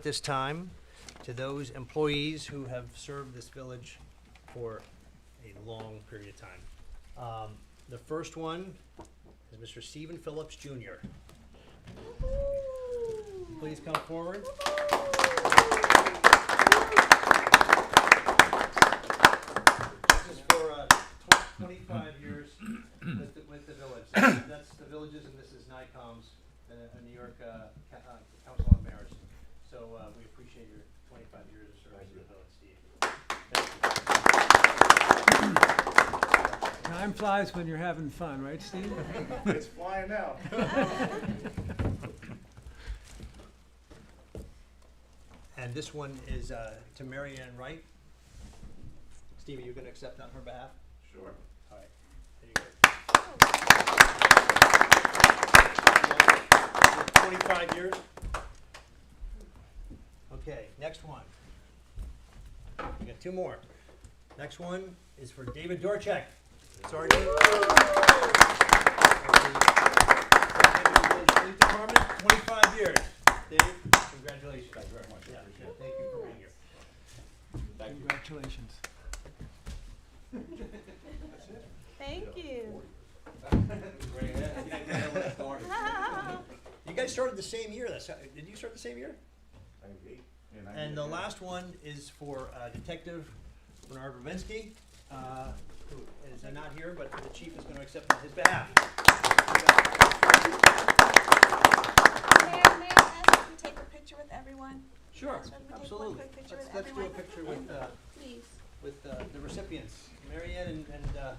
at this time to those employees who have served this village for a long period of time. The first one is Mr. Stephen Phillips, Jr. Please come forward. This is for 25 years with the village. That's the villages, and this is NICOM's, the New York Council on Mayors. So we appreciate your 25 years of service to the village, Steve. Thank you. Time flies when you're having fun, right, Steve? It's flying now. And this one is to Mary Ann Wright. Steve, are you going to accept on her behalf? Sure. All right. There you go. 25 years. Okay, next one. We got two more. Next one is for David Dorchek. Sorry, David. Police Department, 25 years. Dave, congratulations. Thank you very much. Yeah, thank you for being here. Thank you. Congratulations. Thank you. You guys started the same year. Did you start the same year? And the last one is for Detective Bernard Ravinsky, who is not here, but the chief is going to accept on his behalf. May I ask if you take a picture with everyone? Sure, Yes, we take one absolutely. quick picture with Let's do a everyone. picture Please. with the recipients. Mary Ann and Bernie are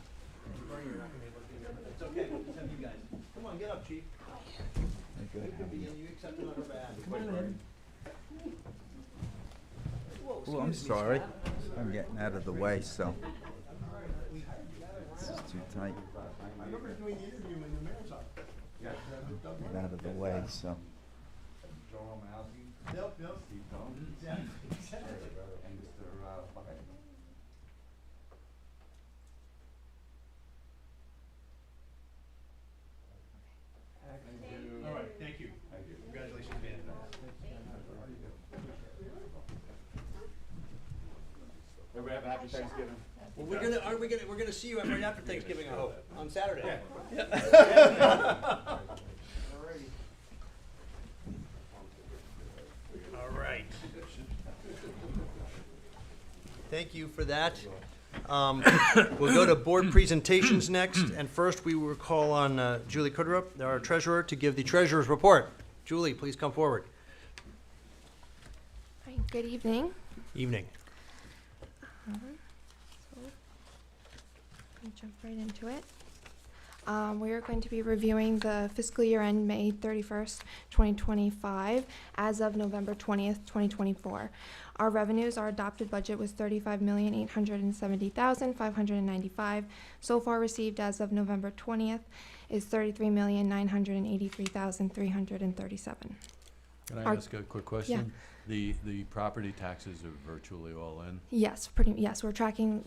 not going to be able to be here, but it's okay. We'll just have you guys. Come on, get up, chief. You can begin. You accepted on her behalf. Come on in. Whoa, Oh, I'm excuse me, sorry. Scott. I'm getting out of the way, so this is too tight. I remember doing the interview in the mayor's office. Get out of the way, so. Joel Malky, Yep. Steve Combs, Exactly. and Mr. Bucket. All right, thank you. Thank you. Congratulations, man. Everybody have a happy Thanksgiving. Well, we're gonna see you right after Thanksgiving, I hope, on Saturday. All right. Thank you for that. We'll go to board presentations next, and first we will call on Julie Kudrup, our treasurer, to give the treasurer's report. Julie, please come forward. Hi, good evening. Evening. So, I'll jump right into it. We are going to be reviewing the fiscal year end May 31st, 2025, as of November 20th, 2024. Our revenues, our adopted budget was $35,870,595. So far received as of November 20th is $33,983,337. Can I Our- ask a quick question? The property taxes are virtually all in? Yes, we're tracking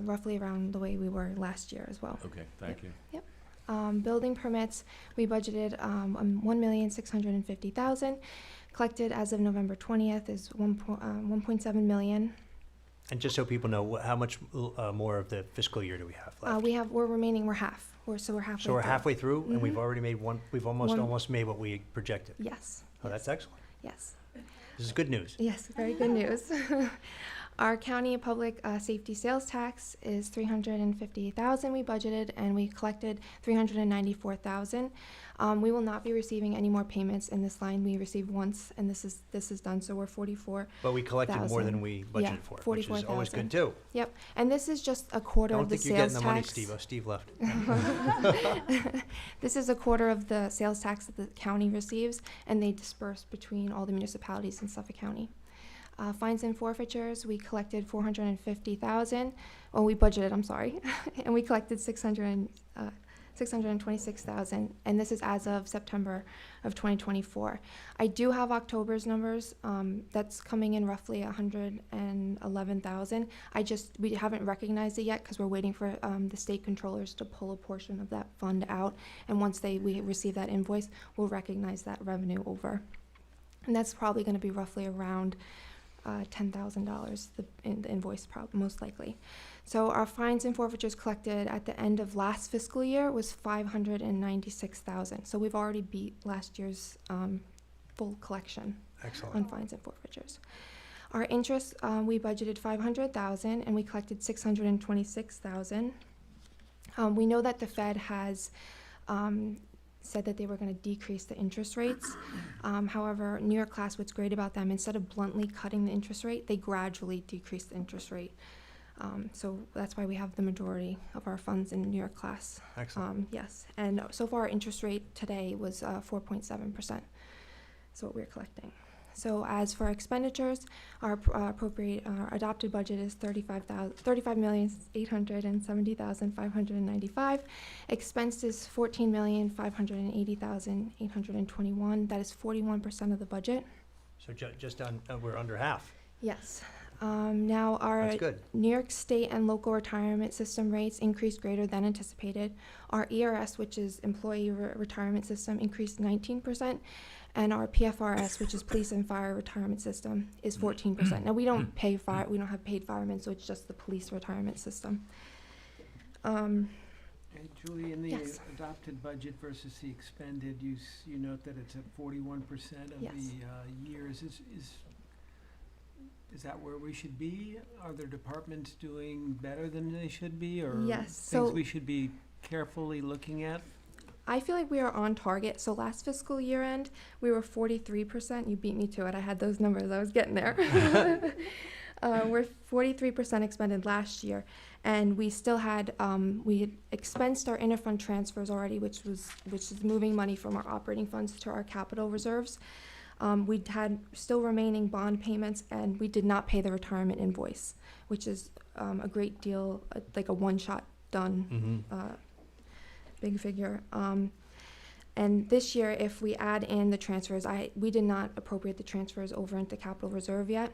roughly around the way we were last year as well. Okay, thank you. Yep. Building permits, we budgeted $1,650,000. Collected as of November 20th is 1.7 million. And just so people know, how much more of the fiscal year do we have left? We're half. We're halfway. So we're through. halfway through, and we've Mhm. already made one, we've almost made what we projected. Yes. Oh, that's excellent. Yes. This is good news. Yes, very good news. Our county public safety sales tax is $358,000 we budgeted, and we collected $394,000. We will not be receiving any more payments in this line. We received once, and this is done, so we're 44. But we collected more than 1,000. we Yeah, budgeted for, which is always 44,000. good too. Yep, and this is just a I quarter don't of the think you're sales getting the money, tax. Steve. Oh, Steve left. This is a quarter of the sales tax that the county receives, and they disperse between all the municipalities in Suffolk County. Fines and forfeitures, we collected $450,000. Well, we budgeted, I'm sorry, and we collected $626,000, and this is as of September of 2024. I do have October's numbers. That's coming in roughly $111,000. We haven't recognized it yet because we're waiting for the state controllers to pull a portion of that fund out, and once we receive that invoice, we'll recognize that revenue over. And that's probably going to be roughly around $10,000, the invoice most likely. So our fines and forfeitures collected at the end of last fiscal year was $596,000. So we've already beat last year's full collection Excellent. on fines and forfeitures. Our interest, we budgeted $500,000 and we collected $626,000. We know that the Fed has said that they were going to decrease the interest rates. However, New York class, what's great about them, instead of bluntly cutting the interest rate, they gradually decrease the interest rate. So that's why we have the majority of our funds in New York class. Excellent. Yes, and so far our interest rate today was 4.7%. So what we're collecting. So as for expenditures, our adopted budget is $35,870,595. Expenses $14,580,821. That is 41% of the budget. So we're under half. Yes. Now our That's good. New York State and local retirement system rates increased greater than anticipated. Our ERS, which is employee retirement system, increased 19%. And our PFRS, which is police and fire retirement system, is 14%. Now we don't pay fire, we don't have paid firemen, so it's just the police retirement system. And Julie, in the Yes. adopted budget versus the expended, you note that it's at 41% of Yes. the years. Is that where we should be? Are there departments doing better than they should be, or Yes, things so- we should be carefully looking at? I feel like we are on target. So last fiscal year end, we were 43%. You beat me to it. I had those numbers. I was getting there. We're 43% expended last year, and we still had we had expensed our interfund transfers already, which is moving money from our operating funds to our capital reserves. We had still remaining bond payments, and we did not pay the retirement invoice, which is a great deal, like a one-shot done. Big figure. And this year, if we add in the transfers, we did not appropriate the transfers over into capital reserve yet,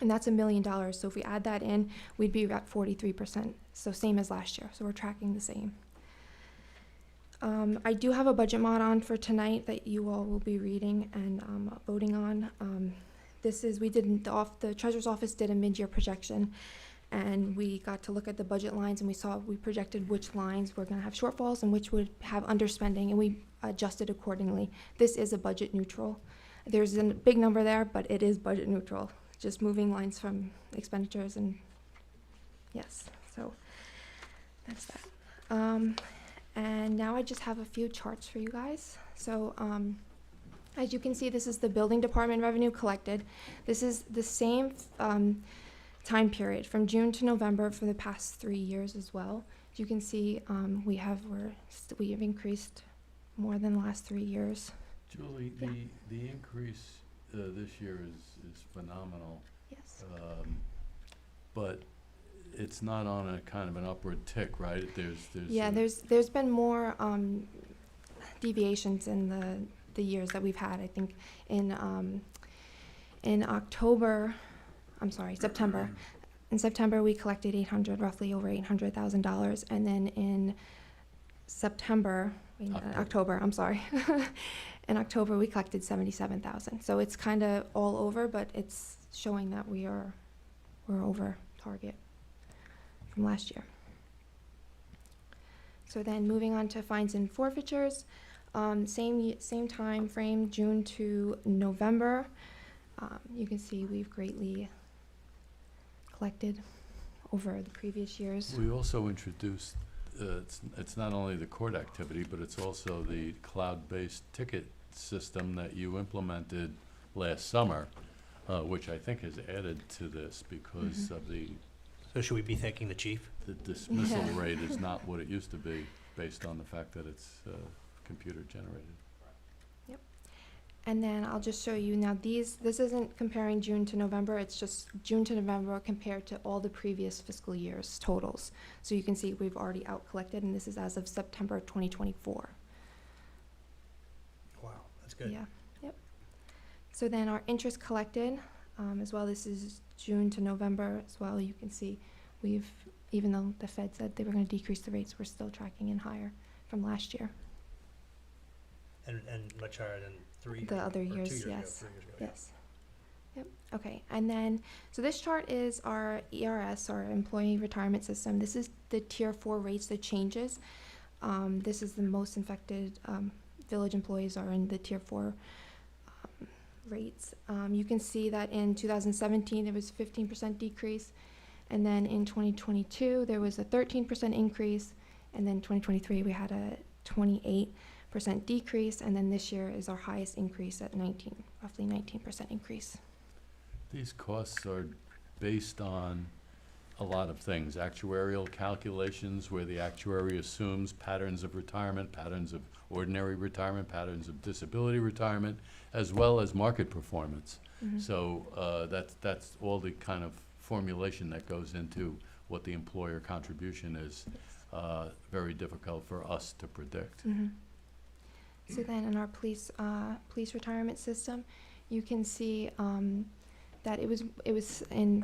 and that's $1 million. So if we add that in, we'd be at 43%. So same as last year. So we're tracking the same. I do have a budget mod on for tonight that you all will be reading and voting on. The Treasurer's Office did a mid-year projection, and we got to look at the budget lines, and we projected which lines were going to have shortfalls and which would have underspending, and we adjusted accordingly. This is a budget neutral. There's a big number there, but it is budget neutral. Just moving lines from expenditures, and yes, so that's that. And now I just have a few charts for you guys. So as you can see, this is the building department revenue collected. This is the same time period from June to November for the past 3 years as well. As you can see, we have increased more than the last 3 years. Julie, Yeah. the increase this year is phenomenal, Yes. but it's not on a kind of an upward tick, right? There's been more deviations in the years that we've had. I think in September. In September, we collected roughly over $800,000, and then in October, I'm sorry. In October, we collected $77,000. So it's kind of all over, but it's showing that we're over target from last year. So then moving on to fines and forfeitures, same time frame, June to November. You can see we've greatly collected over the previous years. We also introduced, it's not only the court activity, but it's also the cloud-based ticket system that you implemented last summer, which I think has added to this because of the So should we be thanking the chief? dismissal Yeah. rate is not what it used to be, based on the fact that it's computer generated. And then I'll just show you now this isn't comparing June to November, it's just June to November compared to all the previous fiscal years totals. So you can see we've already out collected, and this is as of September 2024. Wow, that's good. Yeah, yep. So then our interest collected as well, this is June to November as well. You can see even though the Fed said they were going to decrease the rates, we're still tracking in higher from last year. And much higher than The other or 2 years, years ago, yes. 3 years ago, yeah. Yes. Yep, okay, and then, so this chart is our ERS, our employee retirement system. This is the tier 4 rates, the changes. This is the most infected, village employees are in the tier 4 rates. You can see that in 2017, there was 15% decrease, and then in 2022, there was a 13% increase, and then 2023, we had a 28% decrease, and then this year is our highest increase at roughly 19% increase. These costs are based on a lot of things, actuarial calculations where the actuary assumes patterns of retirement, patterns of ordinary retirement, patterns of disability retirement, as well as market performance. Mhm. So that's all the kind of formulation that goes into what the employer contribution is. Very difficult for us to predict. Mhm. So then in our police retirement system, you can see that it was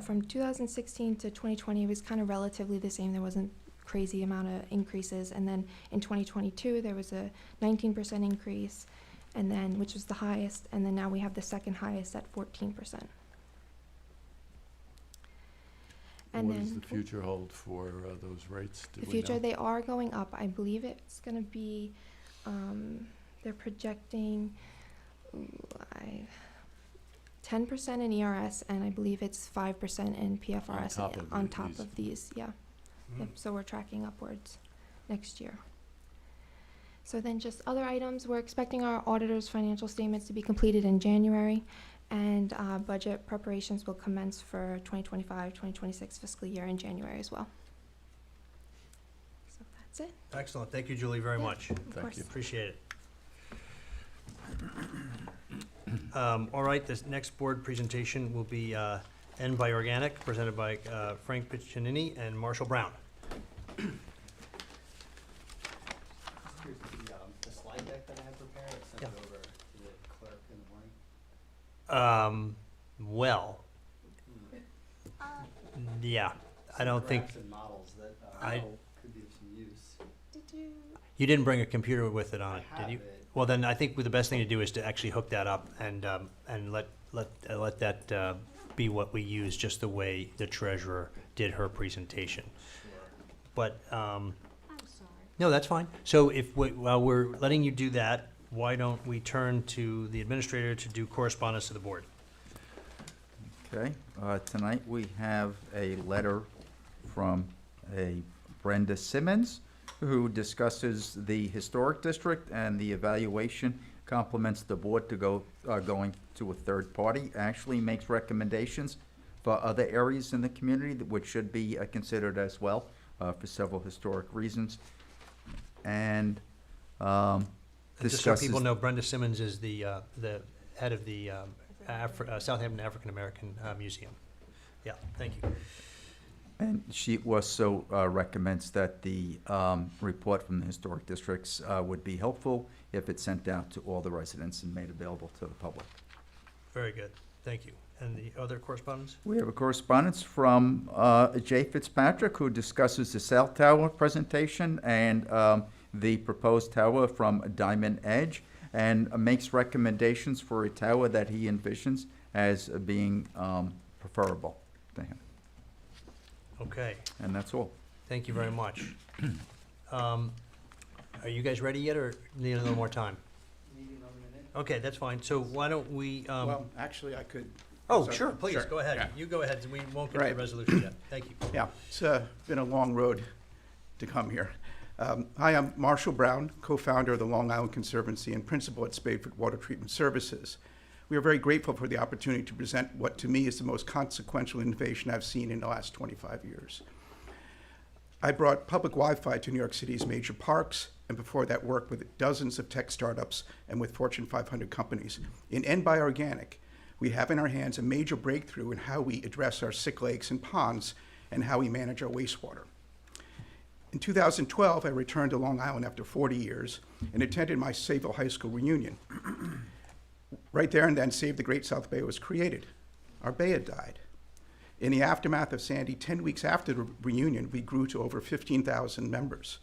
from 2016 to 2020, it was kind of relatively the same. There wasn't crazy amount of increases. And then in 2022, there was a 19% increase, and then which was the highest. And then now we have the second highest at 14%. And What then does the future hold for those rates? Do the we future, know? they are going up. I believe it's going to be, they're projecting 10% in ERS, and I believe it's 5% in PFRS on top of these. Yeah. Yep, so we're tracking upwards next year. So then just other items, we're expecting our auditor's financial statements to be completed in January, and budget preparations will commence for 2025-2026 fiscal year in January as well. So that's it. Excellent. Thank you, Julie, very Yeah, much. of Thank course. you. Appreciate it. All right, this next board presentation will be End by Organic, presented by Frank Piccinini and Marshall Brown. Here's the slide deck that I had prepared. I sent it over to the clerk in the morning. Well, yeah, I don't think, Graphs and models that I- could be of some use. Did you? you didn't bring a computer with it on it, I did you? have it. Well, then I think the best thing to do is to actually hook that up and let that be what we use, just the way the treasurer did her presentation. Sure. But, I'm sorry. no, that's fine. So while we're letting you do that, why don't we turn to the administrator to do correspondence to the board? Okay, tonight we have a letter from a Brenda Simmons, who discusses the historic district and the evaluation, compliments the board to going to a third party, actually makes recommendations for other areas in the community which should be considered as well, for several historic reasons. And Just so discusses. people know, Brenda Simmons is the head of the Southampton African American Museum. Yeah, thank you. And she also recommends that the report from the historic districts would be helpful if it's sent out to all the residents and made available to the public. Very good, thank you. And the other correspondence? We have a correspondence from Jay Fitzpatrick, who discusses the South Tower presentation and the proposed tower from Diamond Edge, and makes recommendations for a tower that he envisions as being preferable to him. Okay, And that's all. thank you very much. Are you guys ready yet, or need a little more time? Need another minute? Okay, that's fine. So why don't we, Well, actually, I could. oh, sorry. sure, please, Sure. go ahead. Yeah. You go ahead, we won't get to the Right. resolution yet. Thank you. Yeah, it's been a long road to come here. Hi, I'm Marshall Brown, co-founder of the Long Island Conservancy and principal at Spadeford Water Treatment Services. We are very grateful for the opportunity to present what to me is the most consequential innovation I've seen in the last 25 years. I brought public Wi-Fi to New York City's major parks, and before that worked with dozens of tech startups and with Fortune 500 companies. In End by Organic, we have in our hands a major breakthrough in how we address our sick lakes and ponds and how we manage our wastewater. In 2012, I returned to Long Island after 40 years and attended my Sayville High School reunion. Right there and then, Save the Great South Bay was created. Our bay had died. In the aftermath of Sandy, 10 weeks after the reunion, we grew to over 15,000 members.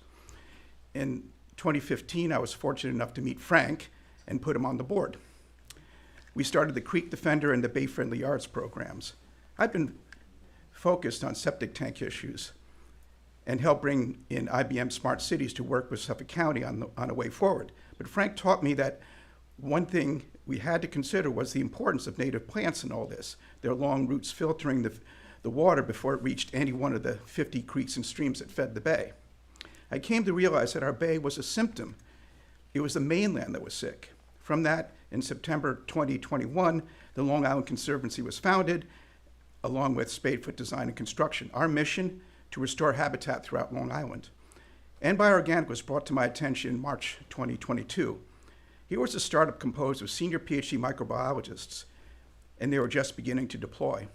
In 2015, I was fortunate enough to meet Frank and put them on the board. We started the Creek Defender and the Bay Friendly Yards programs. I've been focused on septic tank issues and helped bring in IBM Smart Cities to work with Suffolk County on a way forward. But Frank taught me that one thing we had to consider was the importance of native plants in all this, their long roots filtering the water before it reached any one of the 50 creeks and streams that fed the bay. I came to realize that our bay was a symptom. It was the mainland that was sick. From that, in September 2021, the Long Island Conservancy was founded, along with Spadefoot Design and Construction. Our mission, to restore habitat throughout Long Island. And Bioorganic was brought to my attention in March 2022. Here was a startup composed of senior PhD microbiologists, and they were just beginning to deploy.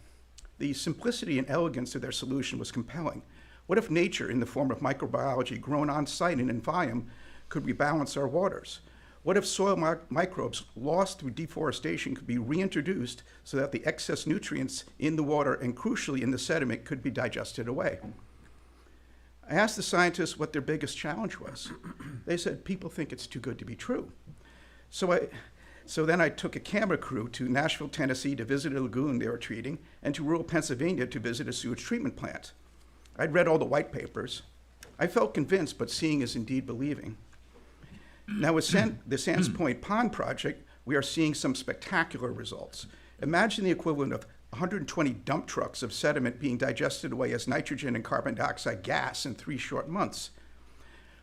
The simplicity and elegance of their solution was compelling. What if nature, in the form of microbiology grown on site and in volume, could rebalance our waters? What if soil microbes lost through deforestation could be reintroduced so that the excess nutrients in the water and crucially in the sediment could be digested away? I asked the scientists what their biggest challenge was. They said, people think it's too good to be true. So then I took a camera crew to Nashville, Tennessee to visit a lagoon they were treating, and to rural Pennsylvania to visit a sewage treatment plant. I'd read all the white papers. I felt convinced, but seeing is indeed believing. Now with the Sands Point Pond project, we are seeing some spectacular results. Imagine the equivalent of 120 dump trucks of sediment being digested away as nitrogen and carbon dioxide gas in 3 short months.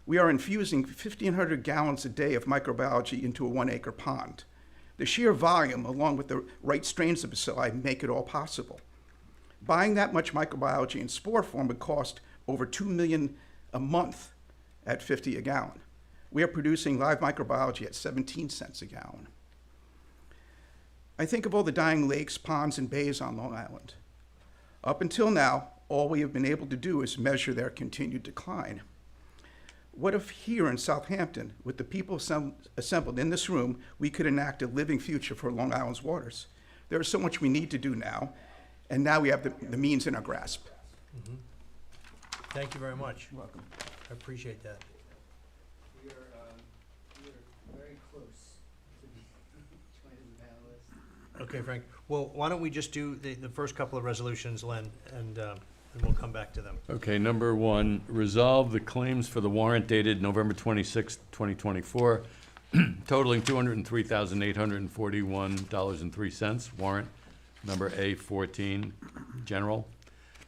We are infusing 1,500 gallons a day of microbiology into a 1-acre pond. The sheer volume, along with the right strains of bacilli, make it all possible. Buying that much microbiology in spore form would cost over $2 million a month at 50 a gallon. We are producing live microbiology at 17 cents a gallon. I think of all the dying lakes, ponds, and bays on Long Island. Up until now, all we have been able to do is measure their continued decline. What if here in Southampton, with the people assembled in this room, we could enact a living future for Long Island's waters? There is so much we need to do now, and now we have the means in our grasp. Mm-hmm. Thank you very much. You're welcome. I appreciate that. We are very close to joining the panelists. Okay, Frank. Well, why don't we just do the first couple of resolutions, Len, and we'll come back to them. Okay, number 1, resolve the claims for the warrant dated November 26, 2024, totaling $203,841.03. Warrant number A14, general.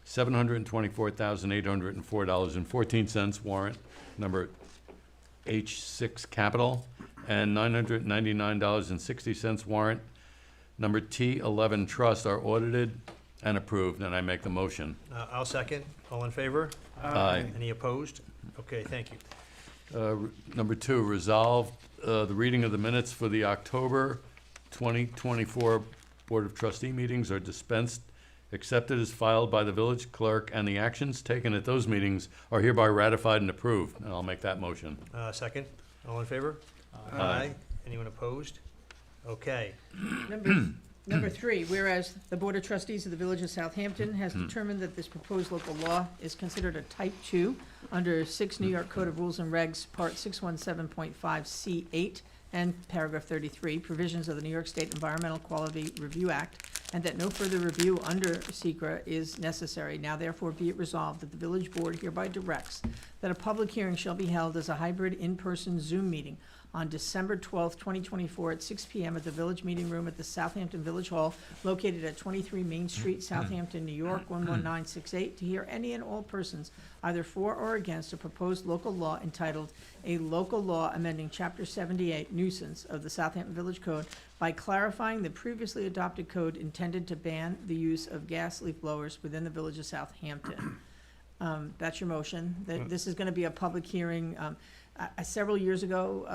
$724,804.14. Warrant number H6, capital. And $999.60. Warrant number T11, trust, are audited and approved, and I make the motion. I'll second. All in favor? Aye. Any opposed? Okay, thank you. Number 2, resolve the reading of the minutes for the October 2024 Board of Trustee meetings are dispensed, accepted as filed by the village clerk, and the actions taken at those meetings are hereby ratified and approved. And I'll make that motion. Second. All in favor? Aye. Anyone opposed? Okay. Number 3, whereas the Board of Trustees of the Village of Southampton has determined that this proposed local law is considered a type 2 under 6 New York Code of Rules and Regs, Part 617.5C8 and Paragraph 33, provisions of the New York State Environmental Quality Review Act, and that no further review under SECRA is necessary. Now therefore be it resolved that the Village Board hereby directs that a public hearing shall be held as a hybrid in-person Zoom meeting on December 12th, 2024 at 6 p.m. at the Village Meeting Room at the Southampton Village Hall, located at 23 Main Street, Southampton, New York, 11968, to hear any and all persons either for or against a proposed local law entitled A Local Law Amending Chapter 78 Nuisance of the Southampton Village Code by clarifying the previously adopted code intended to ban the use of gas leaf blowers within the Village of Southampton. That's your motion. This is going to be a public hearing. Several years ago,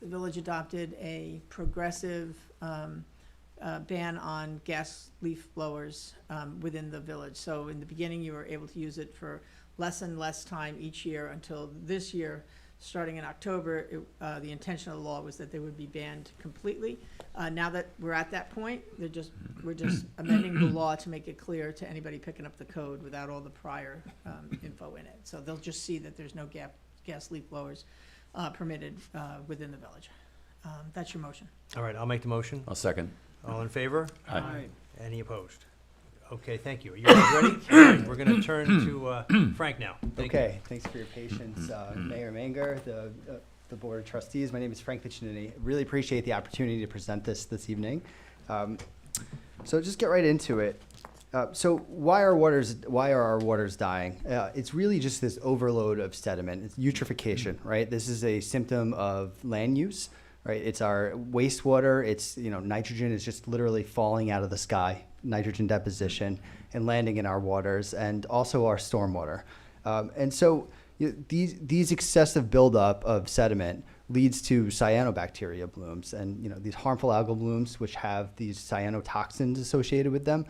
the village adopted a progressive ban on gas leaf blowers within the village. So in the beginning, you were able to use it for less and less time each year until this year. Starting in October, the intention of the law was that they would be banned completely. Now that we're at that point, we're just amending the law to make it clear to anybody picking up the code without all the prior info in it. So they'll just see that there's no gas leaf blowers permitted within the village. That's your motion. All right, I'll make the motion. I'll second. All in favor? Aye. Any opposed? Okay, thank you. Are you guys ready? All right, we're going to turn to Frank now. Thank you. Okay, thanks for your patience. Mayor Manger, the Board of Trustees, my name is Frank Piccinini. Really appreciate the opportunity to present this evening. So just get right into it. So why are our waters dying? It's really just this overload of sediment. It's eutrophication, right? This is a symptom of land use, right? It's our wastewater. It's, nitrogen is just literally falling out of the sky, nitrogen deposition, and landing in our waters, and also our stormwater. And so these excessive buildup of sediment leads to cyanobacteria blooms, and these harmful algal blooms which have these cyanotoxins associated with them.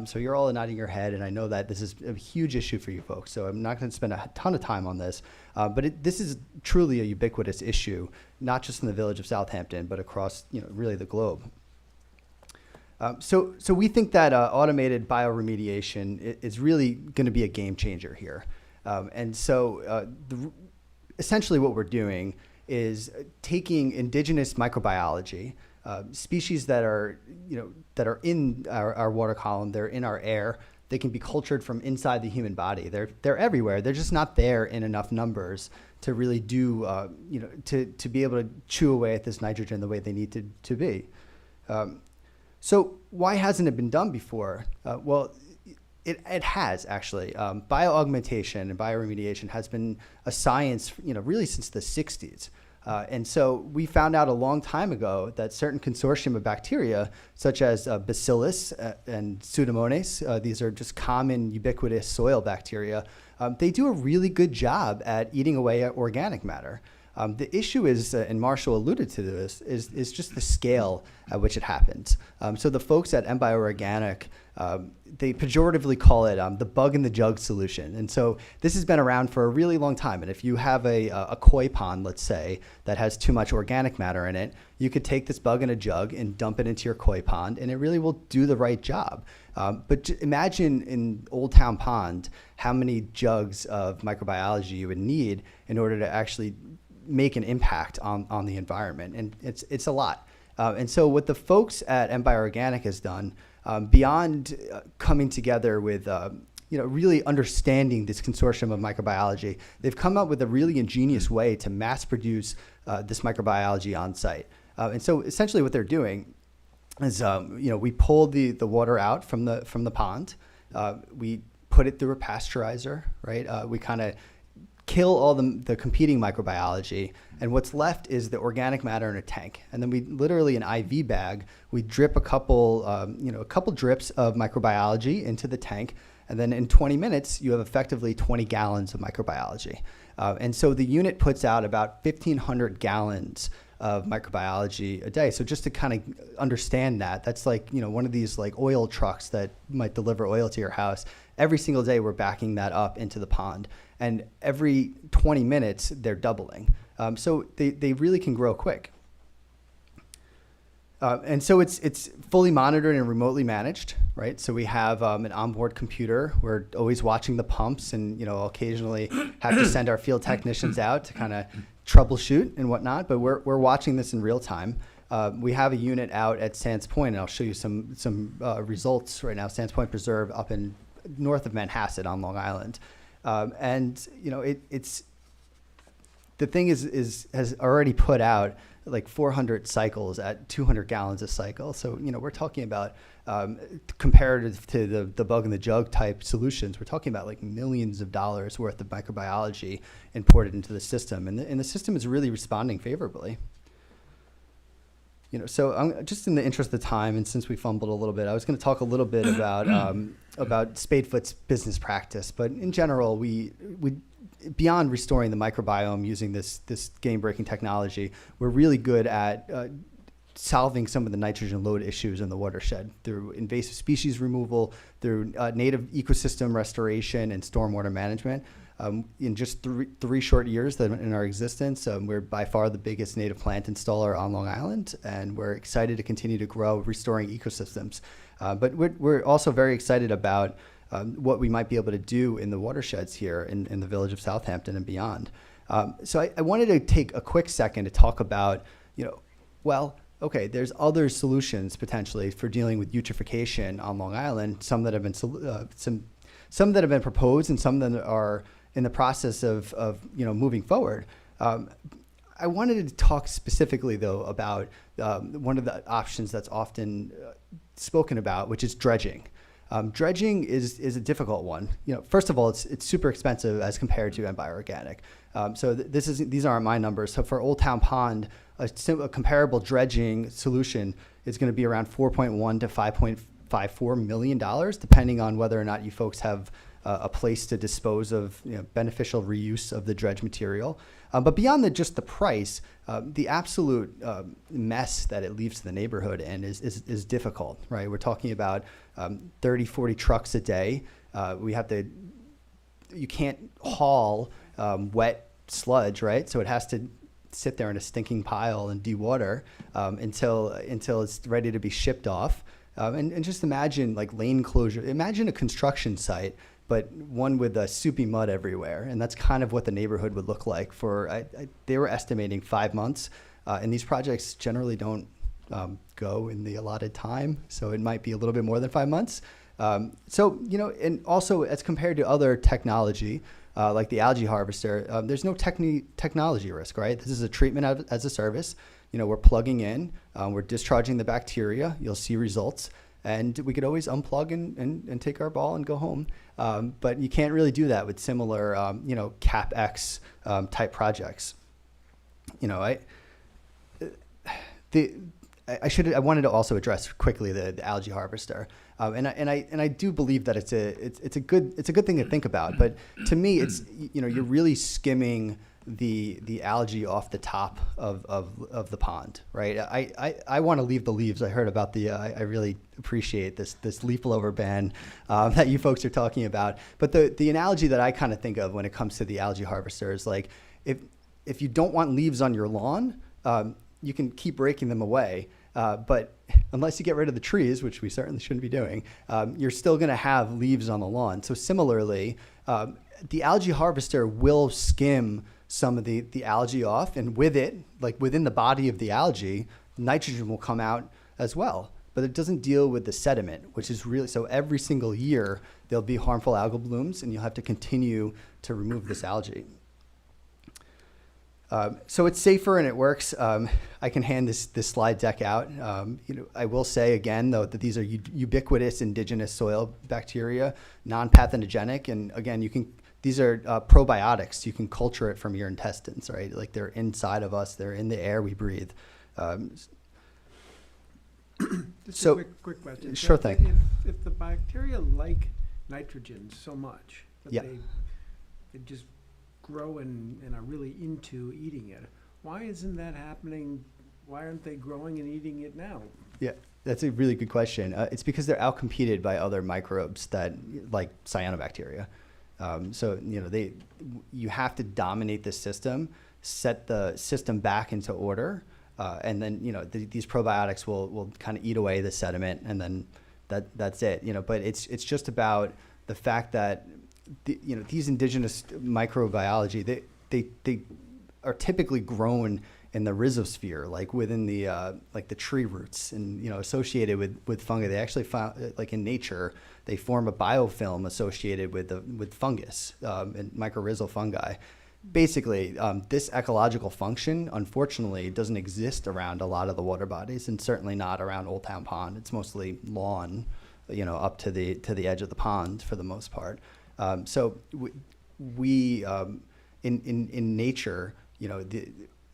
So you're all nodding your head, and I know that this is a huge issue for you folks, so I'm not going to spend a ton of time on this, but this is truly a ubiquitous issue, not just in the village of Southampton, but across really the globe. So we think that automated bioremediation is really going to be a game changer here. And so essentially what we're doing is taking indigenous microbiology, species that are in our water column, they're in our air, they can be cultured from inside the human body. They're everywhere. They're just not there in enough numbers to really do, to be able to chew away at this nitrogen the way they need to be. So why hasn't it been done before? Well, it has actually. Bioaugmentation and bioremediation has been a science, really since the 60s. And so we found out a long time ago that certain consortium of bacteria, such as Bacillus and Pseudomonas, these are just common ubiquitous soil bacteria, they do a really good job at eating away at organic matter. The issue is, and Marshall alluded to this, is just the scale at which it happens. So the folks at MBioRganic, they pejoratively call it the bug in the jug solution. And so this has been around for a really long time. And if you have a koi pond, let's say, that has too much organic matter in it, you could take this bug in a jug and dump it into your koi pond, and it really will do the right job. But imagine in Old Town Pond how many jugs of microbiology you would need in order to actually make an impact on the environment, and it's a lot. And so what the folks at MBioRganic has done, beyond coming together with really understanding this consortium of microbiology, they've come up with a really ingenious way to mass produce this microbiology on site. And so essentially what they're doing is we pull the water out from the pond, we put it through a pasteurizer, right? We kind of kill all the competing microbiology, and what's left is the organic matter in a tank. And then we literally, an IV bag, we drip a couple drips of microbiology into the tank, and then in 20 minutes, you have effectively 20 gallons of microbiology. And so the unit puts out about 1,500 gallons of microbiology a day. So just to kind of understand that's like, one of these like oil trucks that might deliver oil to your house. Every single day we're backing that up into the pond. And every 20 minutes they're doubling. So they really can grow quick. And so it's fully monitored and remotely managed, right? So we have an onboard computer. We're always watching the pumps, and occasionally have to send our field technicians out to kind of troubleshoot and whatnot. But we're watching this in real time. We have a unit out at Sands Point, and I'll show you some results right now. Sands Point Preserve up in north of Manhasset on Long Island, and it's the thing has already put out like 400 cycles at 200 gallons a cycle. So, we're talking about, comparative to the bug in the jug type solutions, we're talking about like millions of dollars worth of microbiology imported into the system. And the system is really responding favorably. So I'm just in the interest of time, and since we fumbled a little bit, I was going to talk a little bit about Spadefoot's business practice. But in general, we beyond restoring the microbiome using this game-breaking technology, we're really good at solving some of the nitrogen load issues in the watershed through invasive species removal, through native ecosystem restoration, and stormwater management. In just three short years that in our existence, we're by far the biggest native plant installer on Long Island, and we're excited to continue to grow, restoring ecosystems. But we're also very excited about what we might be able to do in the watersheds here in the village of Southampton and beyond. So I wanted to take a quick second to talk about, Well, okay, there's other solutions potentially for dealing with eutrophication on Long Island. Some that have been some that have been proposed, and some that are in the process of moving forward. I wanted to talk specifically though about one of the options that's often spoken about, which is dredging. Dredging is a difficult one. First of all, it's super expensive as compared to bioorganic. So these aren't my numbers. So for Old Town Pond, a comparable dredging solution is going to be around $4.1 to $5.54 million, depending on whether or not you folks have a place to dispose of beneficial reuse of the dredge material. But beyond just the price, the absolute mess that it leaves to the neighborhood and is difficult, right? We're talking about 30, 40 trucks a day. You can't haul wet sludge, right? So it has to sit there in a stinking pile and dewater until it's ready to be shipped off. And just imagine like lane closure. Imagine a construction site, but one with soupy mud everywhere. And that's kind of what the neighborhood would look like they were estimating 5 months. And these projects generally don't go in the allotted time. So it might be a little bit more than 5 months. And also as compared to other technology, like the algae harvester, there's no technology risk, right? This is a treatment as a service. We're plugging in, we're discharging the bacteria, you'll see results, and we could always unplug and take our ball and go home. But you can't really do that with similar, CapEx type projects. I wanted to also address quickly the algae harvester, and I do believe that it's a good thing to think about. But to me, it's you're really skimming the algae off the top of the pond, right? I want to leave the leaves. I heard about I really appreciate this leaf blower ban that you folks are talking about. But the analogy that I kind of think of when it comes to the algae harvester is like if you don't want leaves on your lawn, you can keep raking them away. But unless you get rid of the trees, which we certainly shouldn't be doing, you're still going to have leaves on the lawn. So similarly, the algae harvester will skim some of the algae off, and with it, like within the body of the algae, nitrogen will come out as well. But it doesn't deal with the sediment, which is really, so every single year there'll be harmful algal blooms and you'll have to continue to remove this algae. So it's safer and it works. I can hand this slide deck out. I will say again, though, that these are ubiquitous indigenous soil bacteria, non-pathogenic, and again, these are probiotics. You can culture it from your intestines, right? Like they're inside of us. They're in the air we breathe. Just a quick question. Sure thing. If the bacteria like nitrogen so much that they just grow and are really into eating it, why isn't that happening? Why aren't they growing and eating it now? Yeah, that's a really good question. It's because they're outcompeted by other microbes like cyanobacteria. So you have to dominate the system, set the system back into order, and then these probiotics will kind of eat away the sediment, and then that's it. But it's just about the fact that these indigenous microbiology they are typically grown in the rhizosphere, like within the tree roots, and associated with fungi. They actually found, like in nature, they form a biofilm associated with fungus and mycorrhizal fungi. Basically, this ecological function, unfortunately, doesn't exist around a lot of the water bodies, and certainly not around Old Town Pond. It's mostly lawn, up to the edge of the pond for the most part. So we in nature,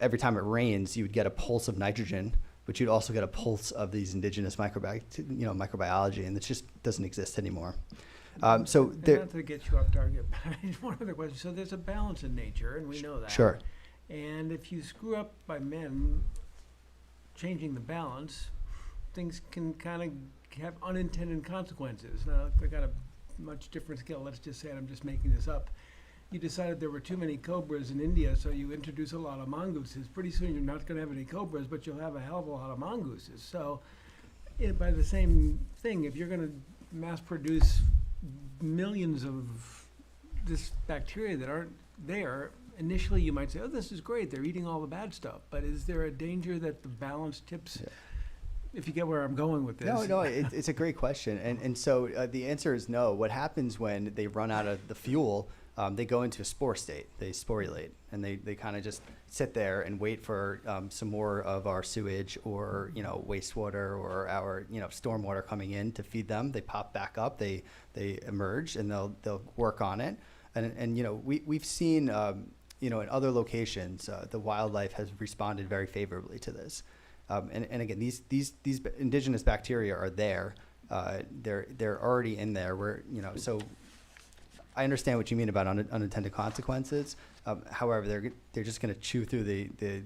every time it rains, you would get a pulse of nitrogen, but you'd also get a pulse of these indigenous microbiology, and it just doesn't exist anymore. So there, not to get you off target, but one other question. So there's a balance in nature, and we know that. Sure. And if you screw up by men changing the balance, things can kind of have unintended consequences. Now, if they got a much different scale, let's just say, and I'm just making this up, you decided there were too many cobras in India, so you introduce a lot of mongooses. Pretty soon you're not going to have any cobras, but you'll have a hell of a lot of mongooses. So by the same thing, if you're going to mass produce millions of this bacteria that aren't there, initially you might say, oh, this is great, they're eating all the bad stuff. But is there a danger that the balance tips, Yeah. if you get where I'm going with this? No, it's a great question. And so the answer is no. What happens when they run out of the fuel, they go into a spore state. They sporulate, and they kind of just sit there and wait for some more of our sewage or, wastewater or our, stormwater coming in to feed them. They pop back up, they emerge, and they'll work on it. And we've seen, in other locations, the wildlife has responded very favorably to this. And again, these indigenous bacteria are there. They're already in there. So I understand what you mean about unintended consequences. However, they're just going to chew through the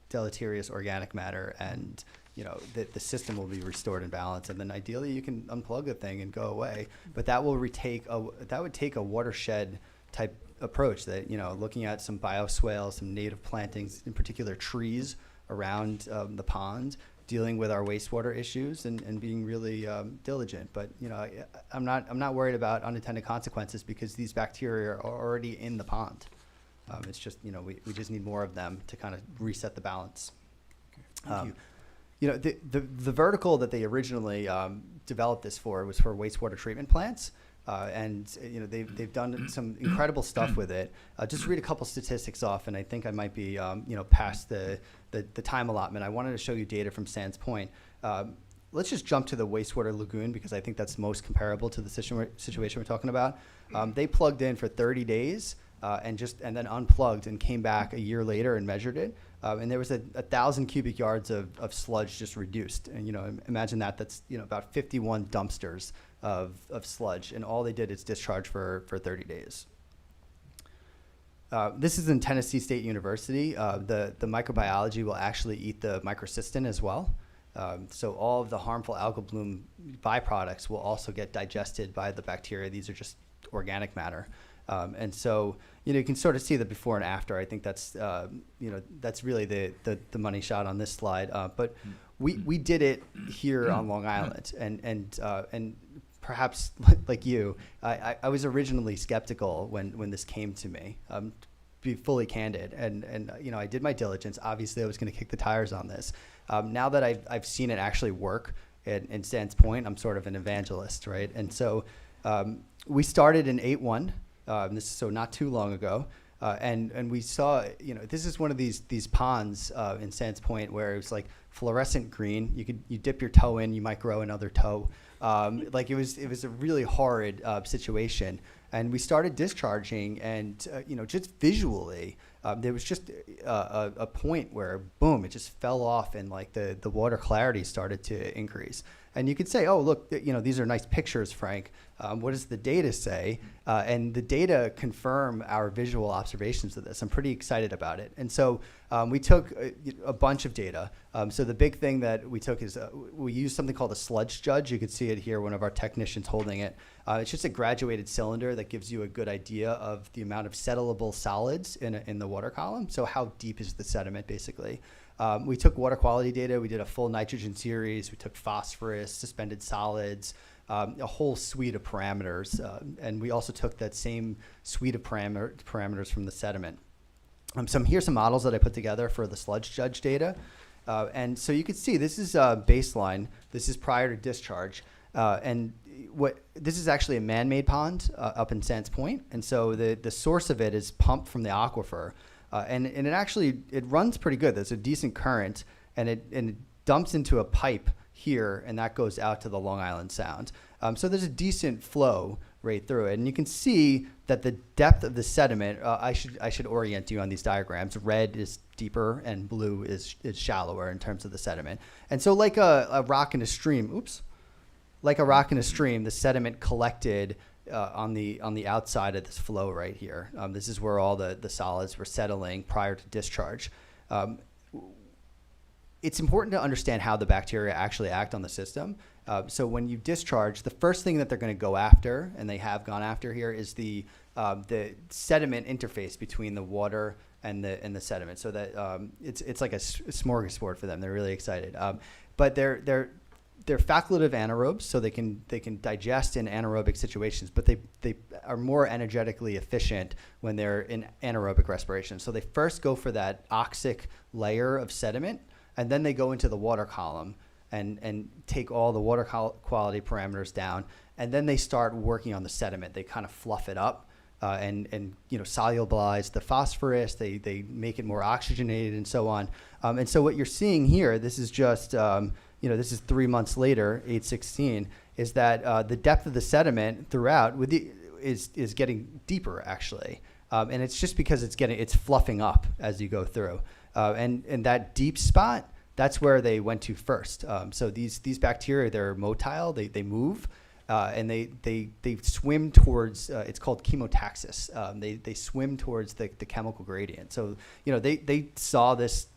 deleterious organic matter, and the system will be restored in balance. And then ideally, you can unplug the thing and go away. But that would take a watershed type approach. That looking at some bioswale, some native plantings, in particular trees around the pond, dealing with our wastewater issues and being really diligent. But I'm not worried about unintended consequences because these bacteria are already in the pond. It's just we just need more of them to kind of reset the balance. Thank you. The vertical that they originally developed this for was for wastewater treatment plants. And they've done some incredible stuff with it. Just read a couple statistics off, and I think I might be past the time allotment. I wanted to show you data from Sands Point. Let's just jump to the wastewater lagoon because I think that's most comparable to the situation we're talking about. They plugged in for 30 days and then unplugged and came back a year later and measured it. And there was 1,000 cubic yards of sludge just reduced. And imagine that's about 51 dumpsters of sludge, and all they did is discharge for 30 days. This is in Tennessee State University. The microbiology will actually eat the microcystin as well. So all of the harmful algal bloom byproducts will also get digested by the bacteria. These are just organic matter. And so, you can sort of see the before and after. I think that's really the money shot on this slide. But we did it here on Long Island, and perhaps like you, I was originally skeptical when this came to me. To be fully candid, and I did my diligence. Obviously, I was going to kick the tires on this. Now that I've seen it actually work in Sands Point, I'm sort of an evangelist, right? And so we started in 8-1. This is so not too long ago, and we saw, this is one of these ponds in Sands Point where it was like fluorescent green. You dip your toe in, you might grow another toe. Like it was a really horrid situation, and we started discharging, and just visually, there was just a point where boom, it just fell off, and like the water clarity started to increase. And you could say, oh, look, these are nice pictures, Frank. What does the data say? And the data confirm our visual observations of this. I'm pretty excited about it. And so we took a bunch of data. So the big thing that we took is we used something called a sludge judge. You could see it here, one of our technicians holding it. It's just a graduated cylinder that gives you a good idea of the amount of settlable solids in the water column. So how deep is the sediment, basically. We took water quality data. We did a full nitrogen series. We took phosphorus, suspended solids, a whole suite of parameters. And we also took that same suite of parameters from the sediment. Here's some models that I put together for the sludge judge data. And so you can see this is baseline. This is prior to discharge. And this is actually a man-made pond up in Sands Point. And so the source of it is pumped from the aquifer. And it runs pretty good. There's a decent current, and it dumps into a pipe here, and that goes out to the Long Island Sound. So there's a decent flow right through it, and you can see that the depth of the sediment. I should orient you on these diagrams. Red is deeper, and blue is shallower in terms of the sediment. And so, like a rock in a stream. Like a rock in a stream, the sediment collected on the outside of this flow right here. This is where all the solids were settling prior to discharge. It's important to understand how the bacteria actually act on the system. So when you discharge, the first thing that they're going to go after, and they have gone after here, is the sediment interface between the water and the sediment. So that it's like a smorgasbord for them. They're really excited. But they're facultative anaerobes, so they can digest in anaerobic situations, but they are more energetically efficient when they're in anaerobic respiration. So they first go for that oxic layer of sediment, and then they go into the water column and take all the water quality parameters down, and then they start working on the sediment. They kind of fluff it up. And solubilize the phosphorus. They make it more oxygenated and so on. And so what you're seeing here, this is just this is 3 months later, 8/16, is that the depth of the sediment throughout is getting deeper actually, and it's just because it's fluffing up as you go through, and that deep spot, that's where they went to first. So these bacteria, they're motile, they move. And they swim towards, it's called chemotaxis. They swim towards the chemical gradient. So, they saw this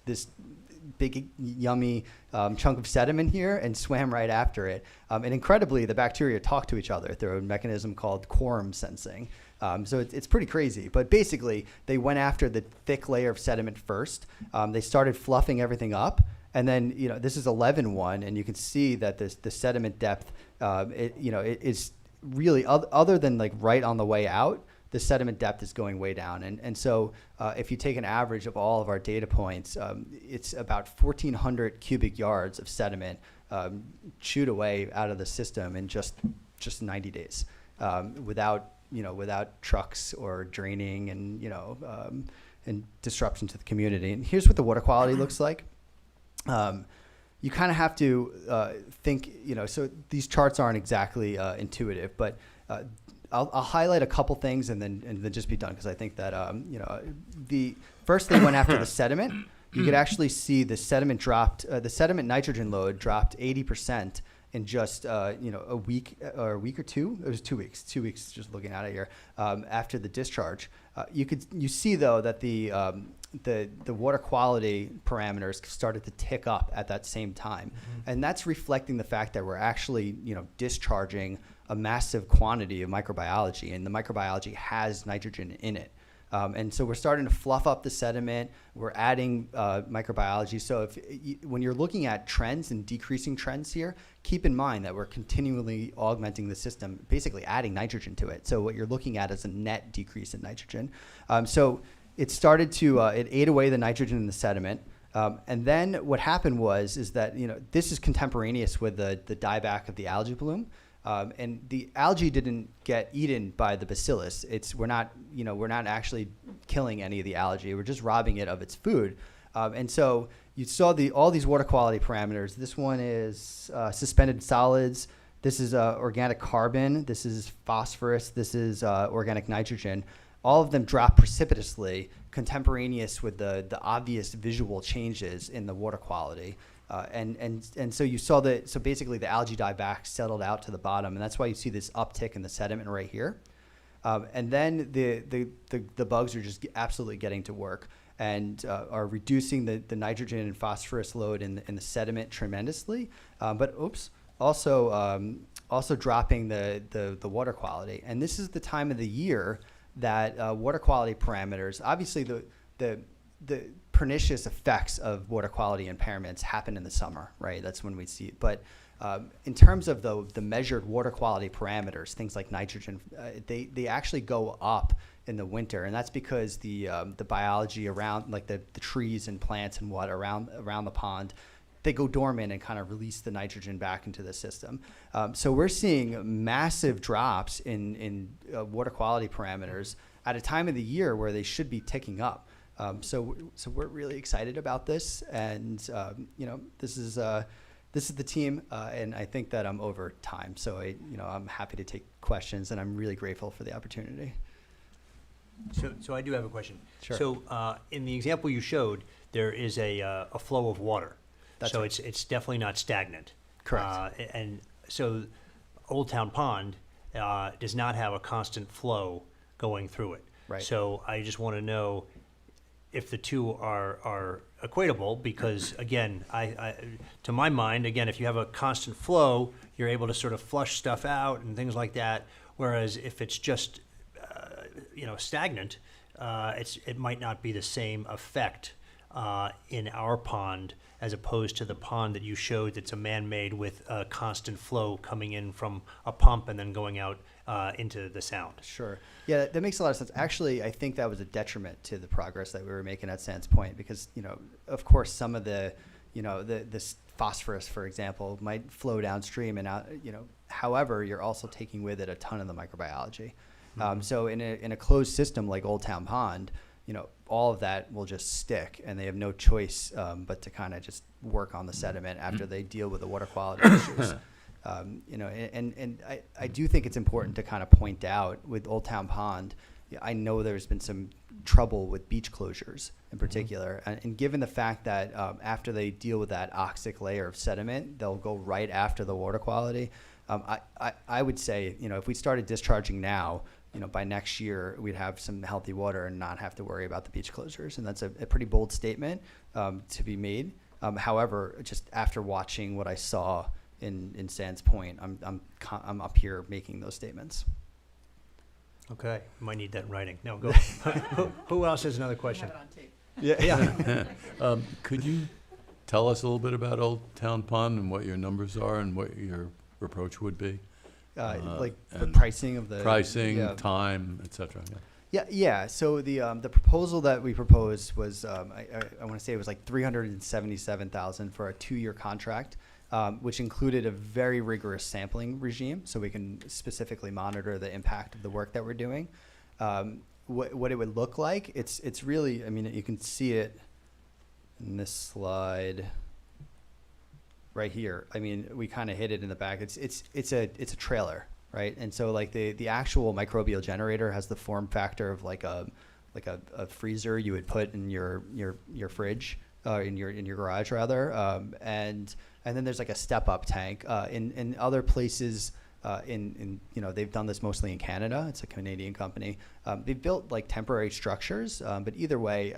big, yummy chunk of sediment here and swam right after it. And incredibly, the bacteria talk to each other through a mechanism called quorum sensing. So it's pretty crazy. But basically, they went after the thick layer of sediment first. They started fluffing everything up. And then, this is 11-1, and you can see that the sediment depth, it is really, other than like right on the way out, the sediment depth is going way down. And so if you take an average of all of our data points, it's about 1,400 cubic yards of sediment chewed away out of the system in just 90 days without trucks or draining and disruption to the community. And here's what the water quality looks like. You kind of have to think, so these charts aren't exactly intuitive, but I'll highlight a couple things and then just be done, because I think that the first they went after the sediment. You could actually see the sediment nitrogen load dropped 80% in just a week or a two. It was 2 weeks. 2 weeks just looking at it here after the discharge. You see though that the water quality parameters started to tick up at that same time, and that's reflecting the fact that we're actually discharging a massive quantity of microbiology, and the microbiology has nitrogen in it. And so we're starting to fluff up the sediment. We're adding microbiology. So when you're looking at trends and decreasing trends here, keep in mind that we're continually augmenting the system, basically adding nitrogen to it. So what you're looking at is a net decrease in nitrogen. So it started to, it ate away the nitrogen in the sediment. And then what happened is that, this is contemporaneous with the dieback of the algae bloom. And the algae didn't get eaten by the bacillus. We're not actually killing any of the algae. We're just robbing it of its food. And so you saw all these water quality parameters. This one is suspended solids. This is organic carbon. This is phosphorus. This is organic nitrogen. All of them drop precipitously, contemporaneous with the obvious visual changes in the water quality. And so you saw so basically the algae dieback settled out to the bottom, and that's why you see this uptick in the sediment right here. And then the bugs are just absolutely getting to work and are reducing the nitrogen and phosphorus load in the sediment tremendously, but also dropping the water quality. And this is the time of the year that water quality parameters, obviously the pernicious effects of water quality impairments happen in the summer, right? That's when we see it. But in terms of the measured water quality parameters, things like nitrogen, they actually go up in the winter, and that's because the biology around, like the trees and plants and what around the pond, they go dormant and kind of release the nitrogen back into the system. So we're seeing massive drops in water quality parameters at a time of the year where they should be ticking up. So we're really excited about this, and this is the team, and I think that I'm over time. So I'm happy to take questions, and I'm really grateful for the opportunity. So I do have a question. Sure. So in the example you showed, there is a flow of water. That's so right. it's definitely not stagnant. Correct. And so Old Town Pond does not have a constant flow going through it. Right. So I just want to know if the two are equatable, because again, I to my mind, again, if you have a constant flow, you're able to sort of flush stuff out and things like that. Whereas if it's just stagnant, it might not be the same effect in our pond as opposed to the pond that you showed that's a man-made with a constant flow coming in from a pump and then going out into the sound. Sure. Yeah, that makes a lot of sense. Actually, I think that was a detriment to the progress that we were making at Sands Point because, of course, some of the, this phosphorus, for example, might flow downstream and out, however, you're also taking with it a ton of the microbiology. So in a closed system like Old Town Pond, all of that will just stick and they have no choice but to kind of just work on the sediment after they deal with the water quality issues. And I do think it's important to kind of point out with Old Town Pond, I know there's been some trouble with beach closures in particular. And given the fact that after they deal with that oxic layer of sediment, they'll go right after the water quality. I would say, if we started discharging now, by next year, we'd have some healthy water and not have to worry about the beach closures. And that's a pretty bold statement to be made. However, just after watching what I saw in Sands Point, I'm up here making those statements. Okay, might need that in writing. No, go. Who else has another question? Have it on tape. Yeah. Could you tell us a little bit about Old Town Pond and what your numbers are and what your approach would be? Like the and pricing of the pricing, yeah. time, et cetera. Yeah. So the proposal that we proposed was I want to say it was like $377,000 for a 2-year contract, which included a very rigorous sampling regime, so we can specifically monitor the impact of the work that we're doing. What it would look like, it's really, I mean, you can see it in this slide right here. I mean, we kind of hit it in the back. It's a trailer, right? And so like the actual microbial generator has the form factor of like a freezer you would put in your fridge, in your garage rather, and then there's like a step up tank. In other places, they've done this mostly in Canada. It's a Canadian company. They've built like temporary structures, but either way,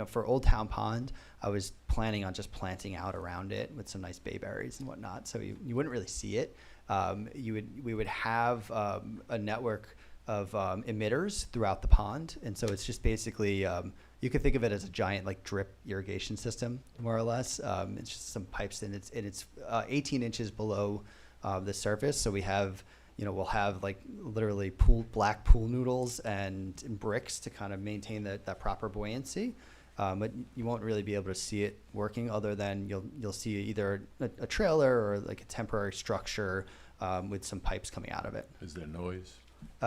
for Old Town Pond, I was planning on just planting out around it with some nice bayberries and whatnot. So you wouldn't really see it. We would have a network of emitters throughout the pond, and so it's just basically you could think of it as a giant like drip irrigation system, more or less. It's just some pipes, and it's 18 inches below the surface. So we have, we'll have like literally black pool noodles and bricks to kind of maintain that proper buoyancy. But you won't really be able to see it working, other than you'll see either a trailer or like a temporary structure with some pipes coming out of it. Is there noise?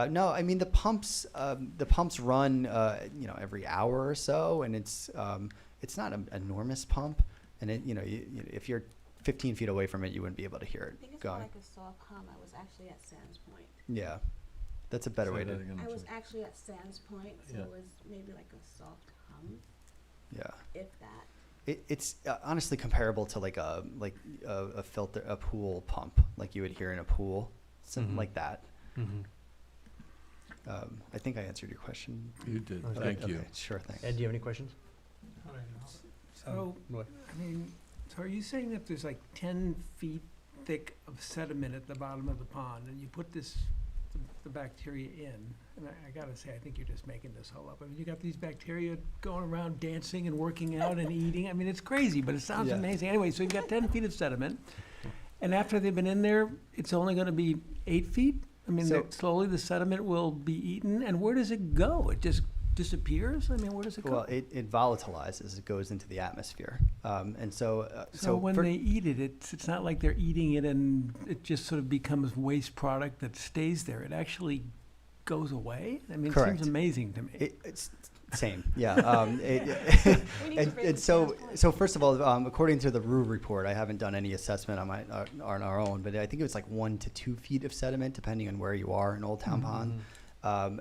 No, I mean the pumps run every hour or so, and it's not an enormous pump, and if you're 15 feet away from it, you wouldn't be able to hear I think it it's going. like a soft hum. I was actually at Sands Point. Yeah, that's a better way to. I was actually at Sands Point, so Yeah. it was maybe like a soft hum, Yeah, if that. it's honestly comparable to like a filter, a pool pump, like you would hear in a pool, something Mhm. like that. Mm-hmm. I think I answered your question. You did. Okay, Thank you. Okay, sure, thanks. Ed, do you have any questions? So, What? I mean, so are you saying that there's like 10 feet thick of sediment at the bottom of the pond, and you put the bacteria in, and I gotta say, I think you're just making this all up. I mean, you got these bacteria going around dancing and working out and eating. I mean, it's crazy, but it sounds Yeah. amazing. Anyway, so you've got 10 feet of sediment, and after they've been in there, it's only gonna be 8 feet? I mean, So- slowly the sediment will be eaten, and where does it go? It just disappears? I mean, where does it go? Well, it volatilizes. It goes into the atmosphere, and so So when they eat it, it's not like they're eating it and it just sort of becomes waste product that stays there. It actually goes away? I mean, it Correct. seems amazing to me. It's same, yeah. We need to And raise so, Sands Point. so first of all, according to the RU report, I haven't done any assessment on our own, but I think it was like 1 to 2 feet of sediment, depending on where you are in Old Town Pond.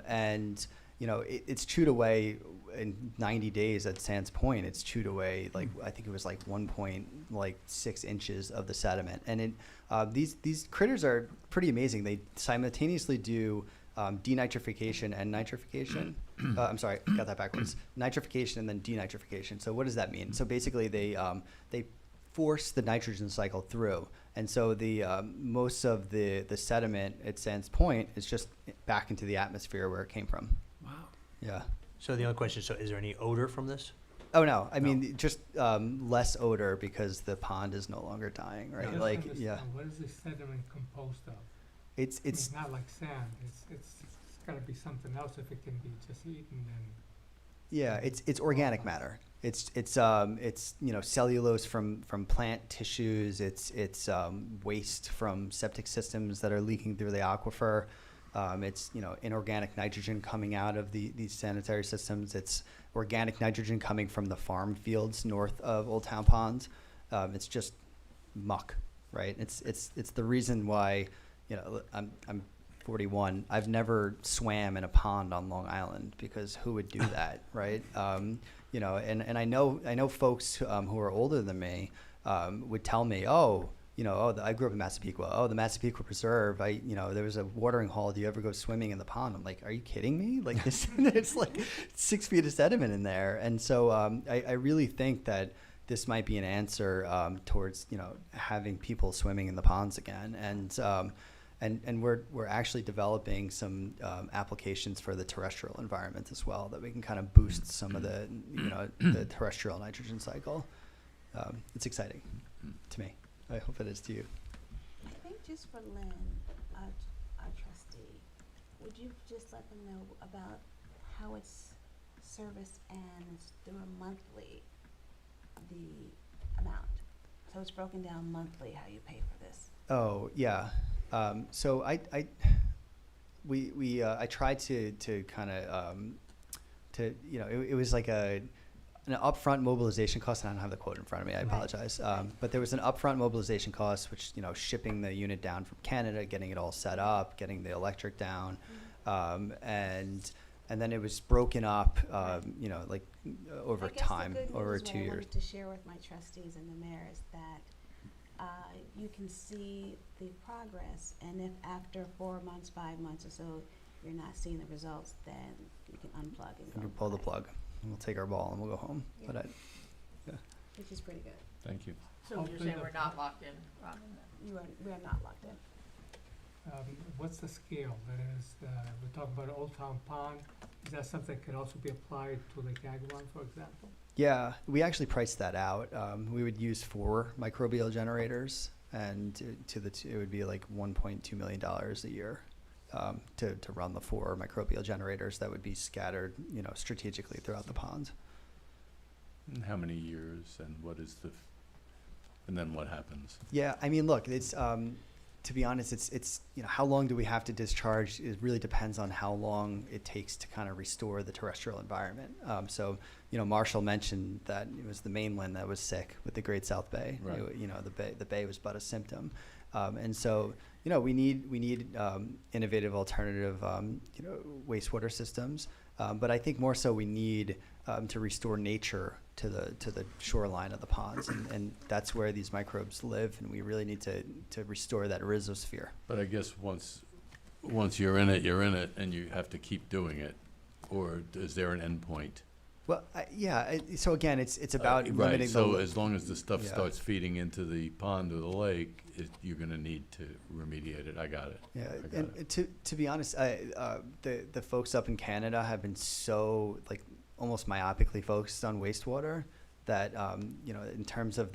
And it's chewed away in 90 days at Sands Point. It's chewed away like I think it was like 1.6 inches of the sediment. And these critters are pretty amazing. They simultaneously do denitrification and nitrification. I'm sorry, got that backwards. Nitrification and then denitrification. So what does that mean? So basically they force the nitrogen cycle through. And so the most of the sediment at Sands Point is just back into the atmosphere where it came from. Wow. Yeah. So the only question is, so is there any odor from this? Oh, no, I mean, just less odor because the pond is no longer dying, right? Just Like, understand, yeah, what is the sediment composed of? it's, It's not like sand, it's gotta be something else if it can be just eaten and. yeah, it's organic matter. It's you know, cellulose from plant tissues. It's waste from septic systems that are leaking through the aquifer. It's, you know, inorganic nitrogen coming out of these sanitary systems. It's organic nitrogen coming from the farm fields north of Old Town Pond. It's just muck, right? It's the reason why, you know, I'm 41. I've never swam in a pond on Long Island because who would do that, right? You know, and I know folks who are older than me would tell me, oh, you know, I grew up in Massapequa. Oh, the Massapequa Preserve. You know, there was a watering hole. Do you ever go swimming in the pond? I'm like, are you kidding me? Like this, it's like 6 feet of sediment in there. And so I really think that this might be an answer towards, you know, having people swimming in the ponds again. And we're actually developing some applications for the terrestrial environment as well that we can kind of boost some of the, you know, the terrestrial nitrogen cycle. It's exciting to me. I hope it is to you. I think just for Lynn, our trustee, would you just let them know about how it's serviced and it's through a monthly, the amount? So it's broken down monthly how you pay for this. Oh, yeah. So I tried to kind of, you know, it was like an upfront mobilization cost, and I don't have the quote in front of me, I apologize. But there was an upfront mobilization cost, which, you know, shipping the unit down from Canada, getting it all set up, getting the electric down, and then it was broken up, you know, like over time, over 2 years. What I wanted to share with my trustees and the mayor is that you can see the progress, and if after 4 months, 5 months or so, you're not seeing the results, then you can unplug and go. We can pull the plug, and we'll take our ball and we'll go home. Yeah. But Which is pretty good. Thank you. So you're Hopefully saying the- we're not locked in, Robin? We are not locked in. What's the scale? That is, we're talking about Old Town Pond. Is that something that could also be applied to Lake Agawam, for example? yeah, we actually priced that out. We would use 4 microbial generators, and it would be like $1.2 million a year to run the 4 microbial generators that would be scattered, you know, strategically throughout the pond. And how many years, and what is and then what happens? Yeah, I mean, look, it's to be honest, it's you know, how long do we have to discharge? It really depends on how long it takes to kind of restore the terrestrial environment. So, you know, Marshall mentioned that it was the mainland that was sick with the Great South Bay. Right. You know, the bay was but a symptom, and so, you know, we need innovative alternative you know, wastewater systems. But I think more so we need to restore nature to the shoreline of the ponds, and that's where these microbes live, and we really need to restore that rhizosphere. But I guess once you're in it, and you have to keep doing it, or is there an end point? Well, so again, it's about Right, limiting so the. as long as the stuff Yeah. starts feeding into the pond or the lake, you're gonna need to remediate it. I got it. Yeah, I got and to be honest, the folks up in Canada have been so, like, almost myopically focused on wastewater that you know, in terms of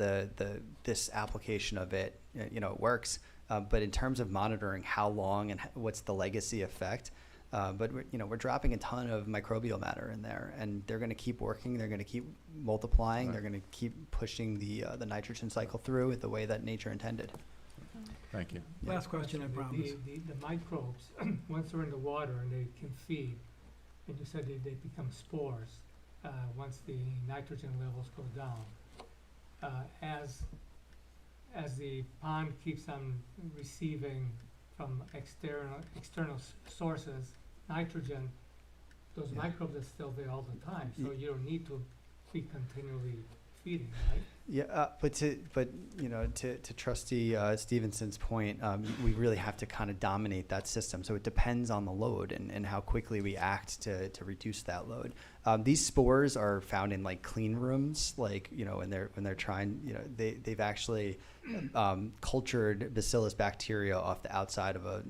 this application of it, you know, it works, but in terms of monitoring how long and what's the legacy effect, but we're dropping a ton of microbial matter in there, and they're going to keep working. They're going to keep multiplying. Right. They're going to keep pushing the nitrogen cycle through it the way that nature intended. Thank you. Last question, I promise. The microbes, once they're in the water and they can feed, and you said they become spores, once the nitrogen levels go down. As the pond keeps on receiving from external sources nitrogen, those Yeah. microbes are still there all the time, so Ye- you don't need to be continually feeding, right? Yeah, but you know, to Trustee Stevenson's point, we really have to kind of dominate that system. So it depends on the load and how quickly we act to reduce that load. These spores are found in like clean rooms, like, you know, when they're trying, you know, they've actually cultured Bacillus bacteria off the outside of a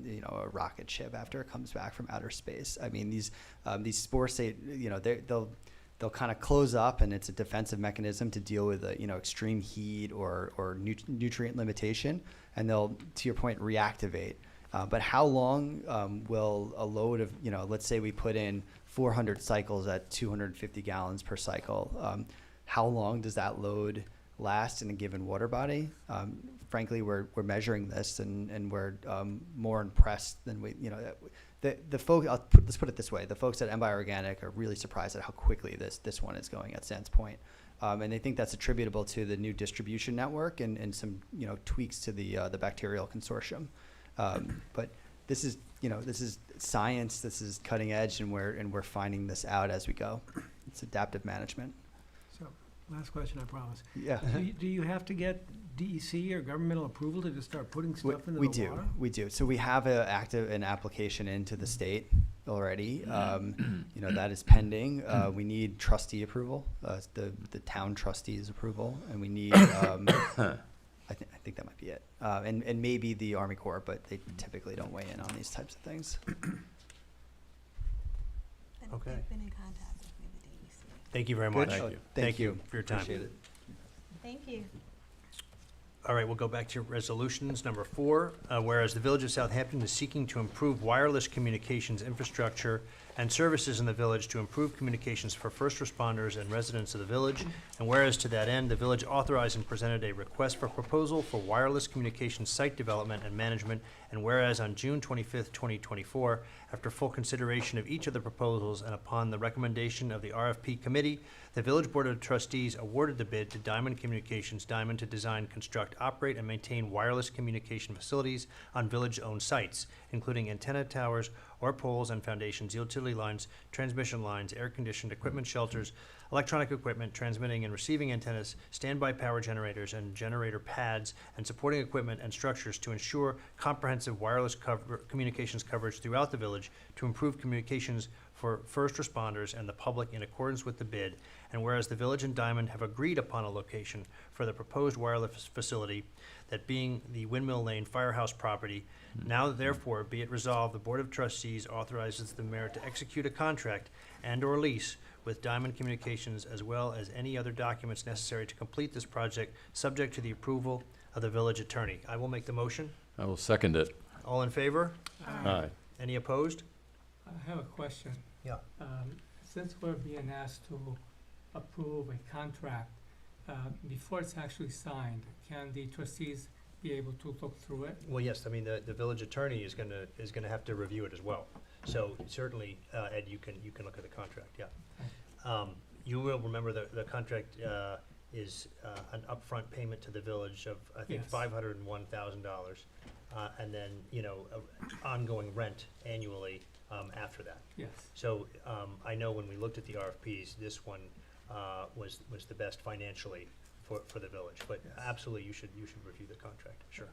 rocket ship after it comes back from outer space. I mean, these spores, you know, they'll kind of close up, and it's a defensive mechanism to deal with extreme heat or nutrient limitation, and they'll, to your point, reactivate. But how long will a load of, let's say we put in 400 cycles at 250 gallons per cycle, how long does that load last in a given water body? Frankly, we're measuring this, and we're more impressed than the folks. Let's put it this way: the folks at MBI Organic are really surprised at how quickly this one is going at Sands Point, and they think that's attributable to the new distribution network and some tweaks to the bacterial consortium. But this is science. This is cutting edge, and we're finding this out as we go. It's adaptive management. So, last question, I promise. Yeah. Do you have to get DEC or governmental approval to just start putting stuff into the water? We do. So we have an application into the state already. That is pending. We need trustee approval, the town trustees approval, and we need. I think that might be it, and maybe the Army Corps, but they typically don't weigh in on these types of things. Okay. They've been in contact with me, the DEC. Thank you very much. Thank you. Thank you for your time. Appreciate it. Thank you. All right, we'll go back to resolutions. Number 4, whereas the Village of Southampton is seeking to improve wireless communications infrastructure and services in the village to improve communications for first responders and residents of the village, and whereas to that end, the village authorized and presented a request for proposal for wireless communications site development and management, and whereas on June 25th, 2024, after full consideration of each of the proposals and upon the recommendation of the RFP committee, the Village Board of Trustees awarded the bid to Diamond Communications, Diamond to design, construct, operate, and maintain wireless communication facilities on village-owned sites, including antenna towers or poles and foundations, utility lines, transmission lines, air-conditioned equipment shelters, electronic equipment, transmitting and receiving antennas, standby power generators and generator pads, and supporting equipment and structures to ensure comprehensive wireless communications coverage throughout the village to improve communications for first responders and the public in accordance with the bid. And whereas the village and Diamond have agreed upon a location for the proposed wireless facility, that being the Windmill Lane Firehouse property, now therefore be it resolved, the Board of Trustees authorizes the mayor to execute a contract and/or lease with Diamond Communications, as well as any other documents necessary to complete this project, subject to the approval of the village attorney. I will make the motion. I will second it. All in favor? Aye. Any opposed? I have a question. Yeah. Since we're being asked to approve a contract, before it's actually signed, can the trustees be able to look through it? Well, yes, I mean, the village attorney is gonna have to review it as well. So certainly, Ed, you can look at the contract, yeah. You will remember the contract is an upfront payment to the village of, I think, Yes. $501,000. And then, ongoing rent annually after that. Yes. So I know when we looked at the RFPs, this one was the best financially for the village. But absolutely, you should review the contract, sure.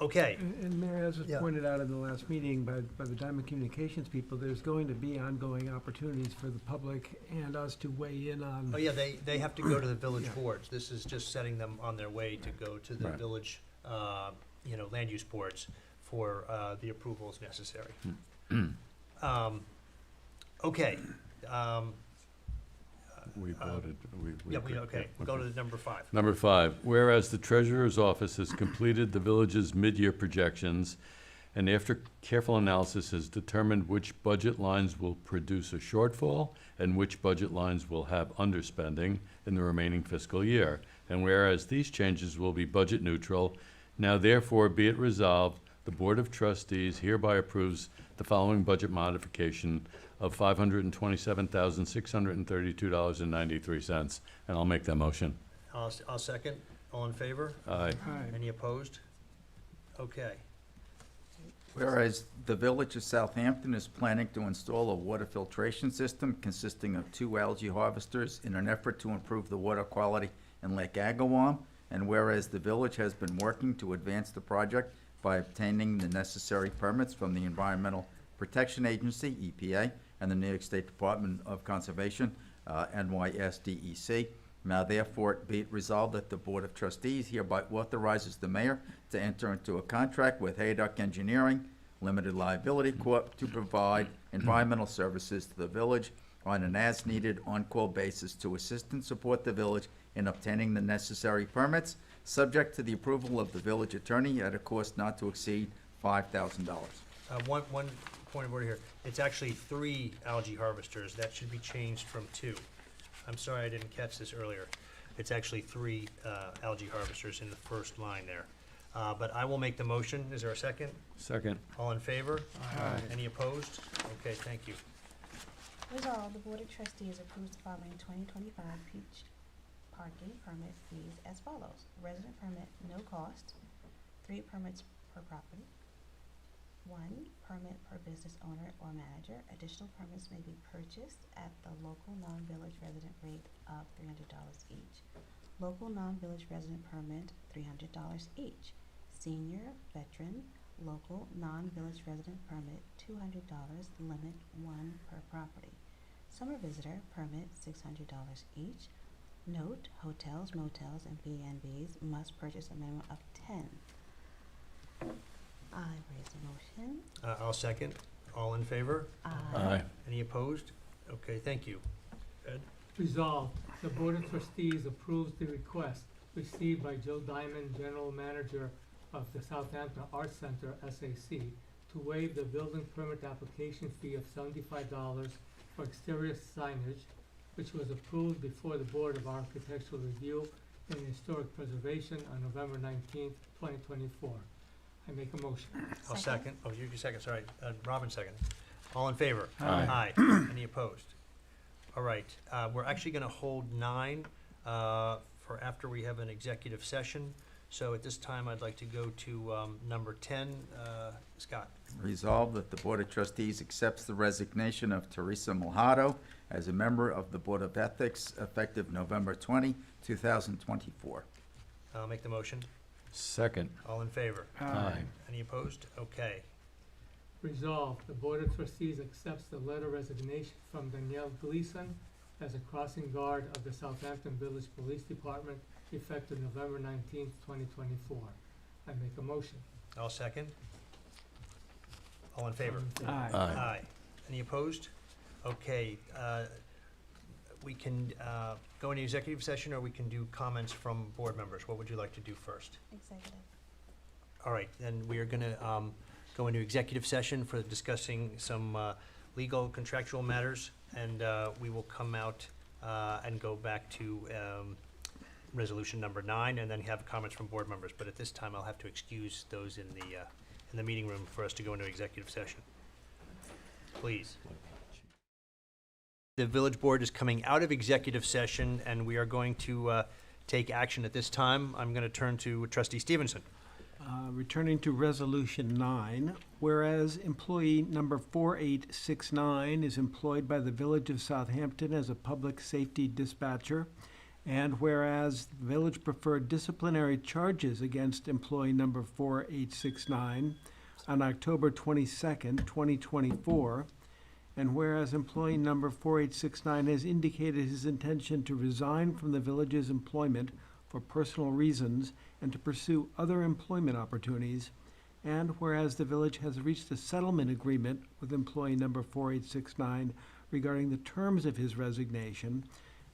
Okay. And Mayor, as was Yeah. pointed out in the last meeting by the Diamond Communications people, there's going to be ongoing opportunities for the public and us to weigh in on. Oh, yeah, they have to go to the village Yeah. boards. This is just setting them on their way to go to the Right. village, land use boards for the approvals necessary. Okay. We voted. Okay, we'll go to the number 5. Number 5, whereas the treasurer's office has completed the village's mid-year projections and after careful analysis has determined which budget lines will produce a shortfall and which budget lines will have underspending in the remaining fiscal year. And whereas these changes will be budget neutral, now therefore be it resolved, the Board of Trustees hereby approves the following budget modification of $527,632.93, and I'll make that motion. I'll second. All in favor? Aye. Any opposed? Okay. Whereas the Village of Southampton is planning to install a water filtration system consisting of 2 algae harvesters in an effort to improve the water quality in Lake Agawam, and whereas the village has been working to advance the project by obtaining the necessary permits from the Environmental Protection Agency, EPA, and the New York State Department of Conservation, NYSDEC. Now therefore be it resolved that the Board of Trustees hereby authorizes the mayor to enter into a contract with Haydock Engineering Limited Liability Corp. to provide environmental services to the village on an as-needed, on-call basis to assist and support the village in obtaining the necessary permits, subject to the approval of the village attorney at a cost not to exceed $5,000. One point of order here. It's actually 3 algae harvesters. That should be changed from 2. I'm sorry I didn't catch this earlier. It's actually 3 algae harvesters in the first line there. But I will make the motion. Is there a second? Second. All in favor? Any opposed? Okay, thank you. Resolved, the Board of Trustees approves the following 2025 beach parking permit fees as follows. Resident permit, no cost, 3 permits per property, 1 permit per business owner or manager. Additional permits may be purchased at the local non-village resident rate of $300 each. Local non-village resident permit, $300 each. Senior, veteran, local non-village resident permit, $200, limit 1 per property. Summer visitor permit, $600 each. Note, hotels, motels, and B&Bs must purchase a minimum of 10. I raise a motion. I'll second. All in favor? Aye. Any opposed? Okay, thank you. Ed? Resolved, the Board of Trustees approves the request received by Joe Diamond, General Manager of the Southampton Arts Center, SAC, to waive the building permit application fee of $75 for exterior signage, which was approved before the Board of Architectural Review and Historic Preservation on November 19th, 2024. I make a motion. I'll second. Oh, you second, sorry. Robin second. All in favor? Aye. Any opposed? All right, we're actually gonna hold 9 for after we have an executive session. So at this time, I'd like to go to number 10. Scott? Resolved that the Board of Trustees accepts the resignation of Teresa Malhado as a member of the Board of Ethics effective November 20, 2024. I'll make the motion. Second. All in favor? Aye. Any opposed? Okay. Resolved, the Board of Trustees accepts the letter of resignation from Danielle Gleason as a crossing guard of the Southampton Village Police Department effective November 19th, 2024. I make a motion. I'll second. All in favor? Aye. Aye. Any opposed? Okay, we can go into executive session, or we can do comments from board members. What would you like to do first? Executive. All right, then we are gonna go into executive session for discussing some legal contractual matters, and we will come out and go back to resolution number 9, and then have comments from board members. But at this time, I'll have to excuse those in the meeting room for us to go into executive session. Please. The village board is coming out of executive session, and we are going to take action at this time. I'm going to turn to Trustee Stevenson. Returning to Resolution 9, whereas employee number 4869 is employed by the Village of Southampton as a public safety dispatcher, and whereas the village preferred disciplinary charges against employee number 4869 on October 22nd, 2024, and whereas employee number 4869 has indicated his intention to resign from the village's employment for personal reasons and to pursue other employment opportunities, and whereas the village has reached a settlement agreement with employee number 4869 regarding the terms of his resignation,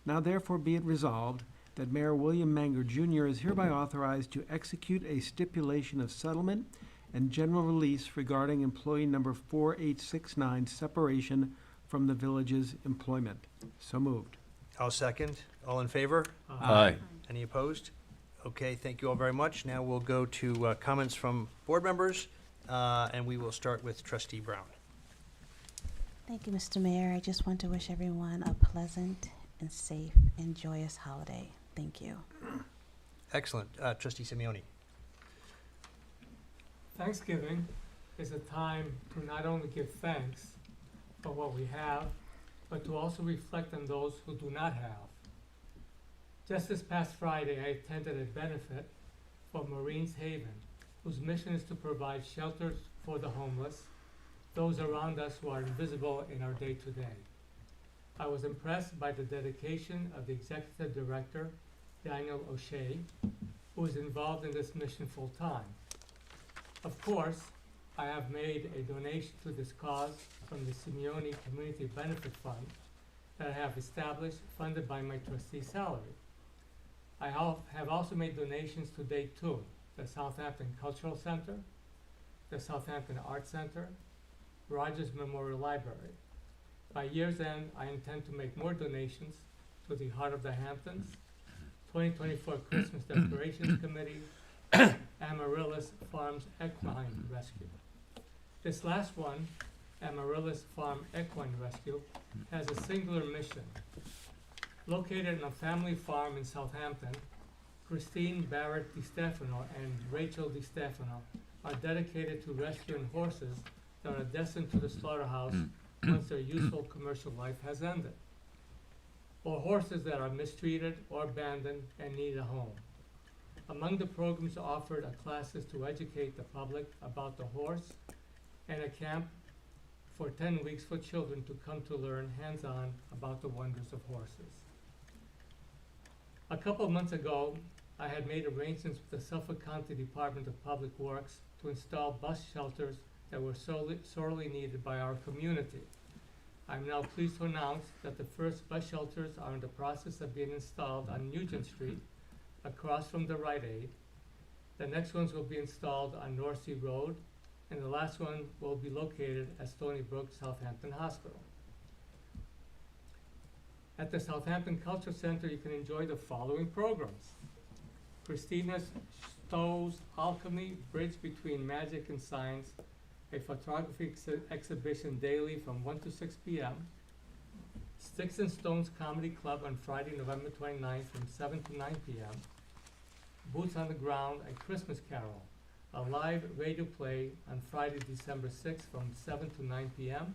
now therefore be it resolved that Mayor William Manger Jr. is hereby authorized to execute a stipulation of settlement and general release regarding employee number 4869's separation from the village's employment. So moved. I'll second. All in favor? Aye. Any opposed? Okay, thank you all very much. Now we'll go to comments from board members, and we will start with Trustee Brown. Thank you, Mr. Mayor. I just want to wish everyone a pleasant and safe and joyous holiday. Thank you. Excellent. Trustee Simeoni. Thanksgiving is a time to not only give thanks for what we have, but to also reflect on those who do not have. Just this past Friday, I attended a benefit for Marines Haven, whose mission is to provide shelters for the homeless, those around us who are invisible in our day-to-day. I was impressed by the dedication of the executive director, Daniel O'Shea, who is involved in this mission full-time. Of course, I have made a donation to this cause from the Simeone Community Benefit Fund that I have established, funded by my trustee salary. I have also made donations to date to the Southampton Cultural Center, the Southampton Art Center, Rogers Memorial Library. By year's end, I intend to make more donations to the Heart of the Hamptons, 2024 Christmas Decorations Committee, Amaryllis Farms Equine Rescue. This last one, Amaryllis Farm Equine Rescue, has a singular mission. Located on a family farm in Southampton, Christine Barrett DiStefano and Rachel DiStefano are dedicated to rescuing horses that are destined to the slaughterhouse once their useful commercial life has ended, or horses that are mistreated or abandoned and need a home. Among the programs offered are classes to educate the public about the horse and a camp for 10 weeks for children to come to learn hands-on about the wonders of horses. A couple of months ago, I had made arrangements with the Suffolk County Department of Public Works to install bus shelters that were sorely needed by our community. I'm now pleased to announce that the first bus shelters are in the process of being installed on Nugent Street, across from the Rite Aid. The next ones will be installed on North Sea Road, and the last one will be located at Stony Brook Southampton Hospital. At the Southampton Culture Center, you can enjoy the following programs: Christina Stowe's Alchemy, Bridge Between Magic and Science, a photography exhibition daily from 1 to 6 p.m. Sticks and Stones Comedy Club on Friday, November 29th from 7 to 9 p.m. Boots on the Ground, a Christmas Carol, a live radio play on Friday, December 6th from 7 to 9 p.m.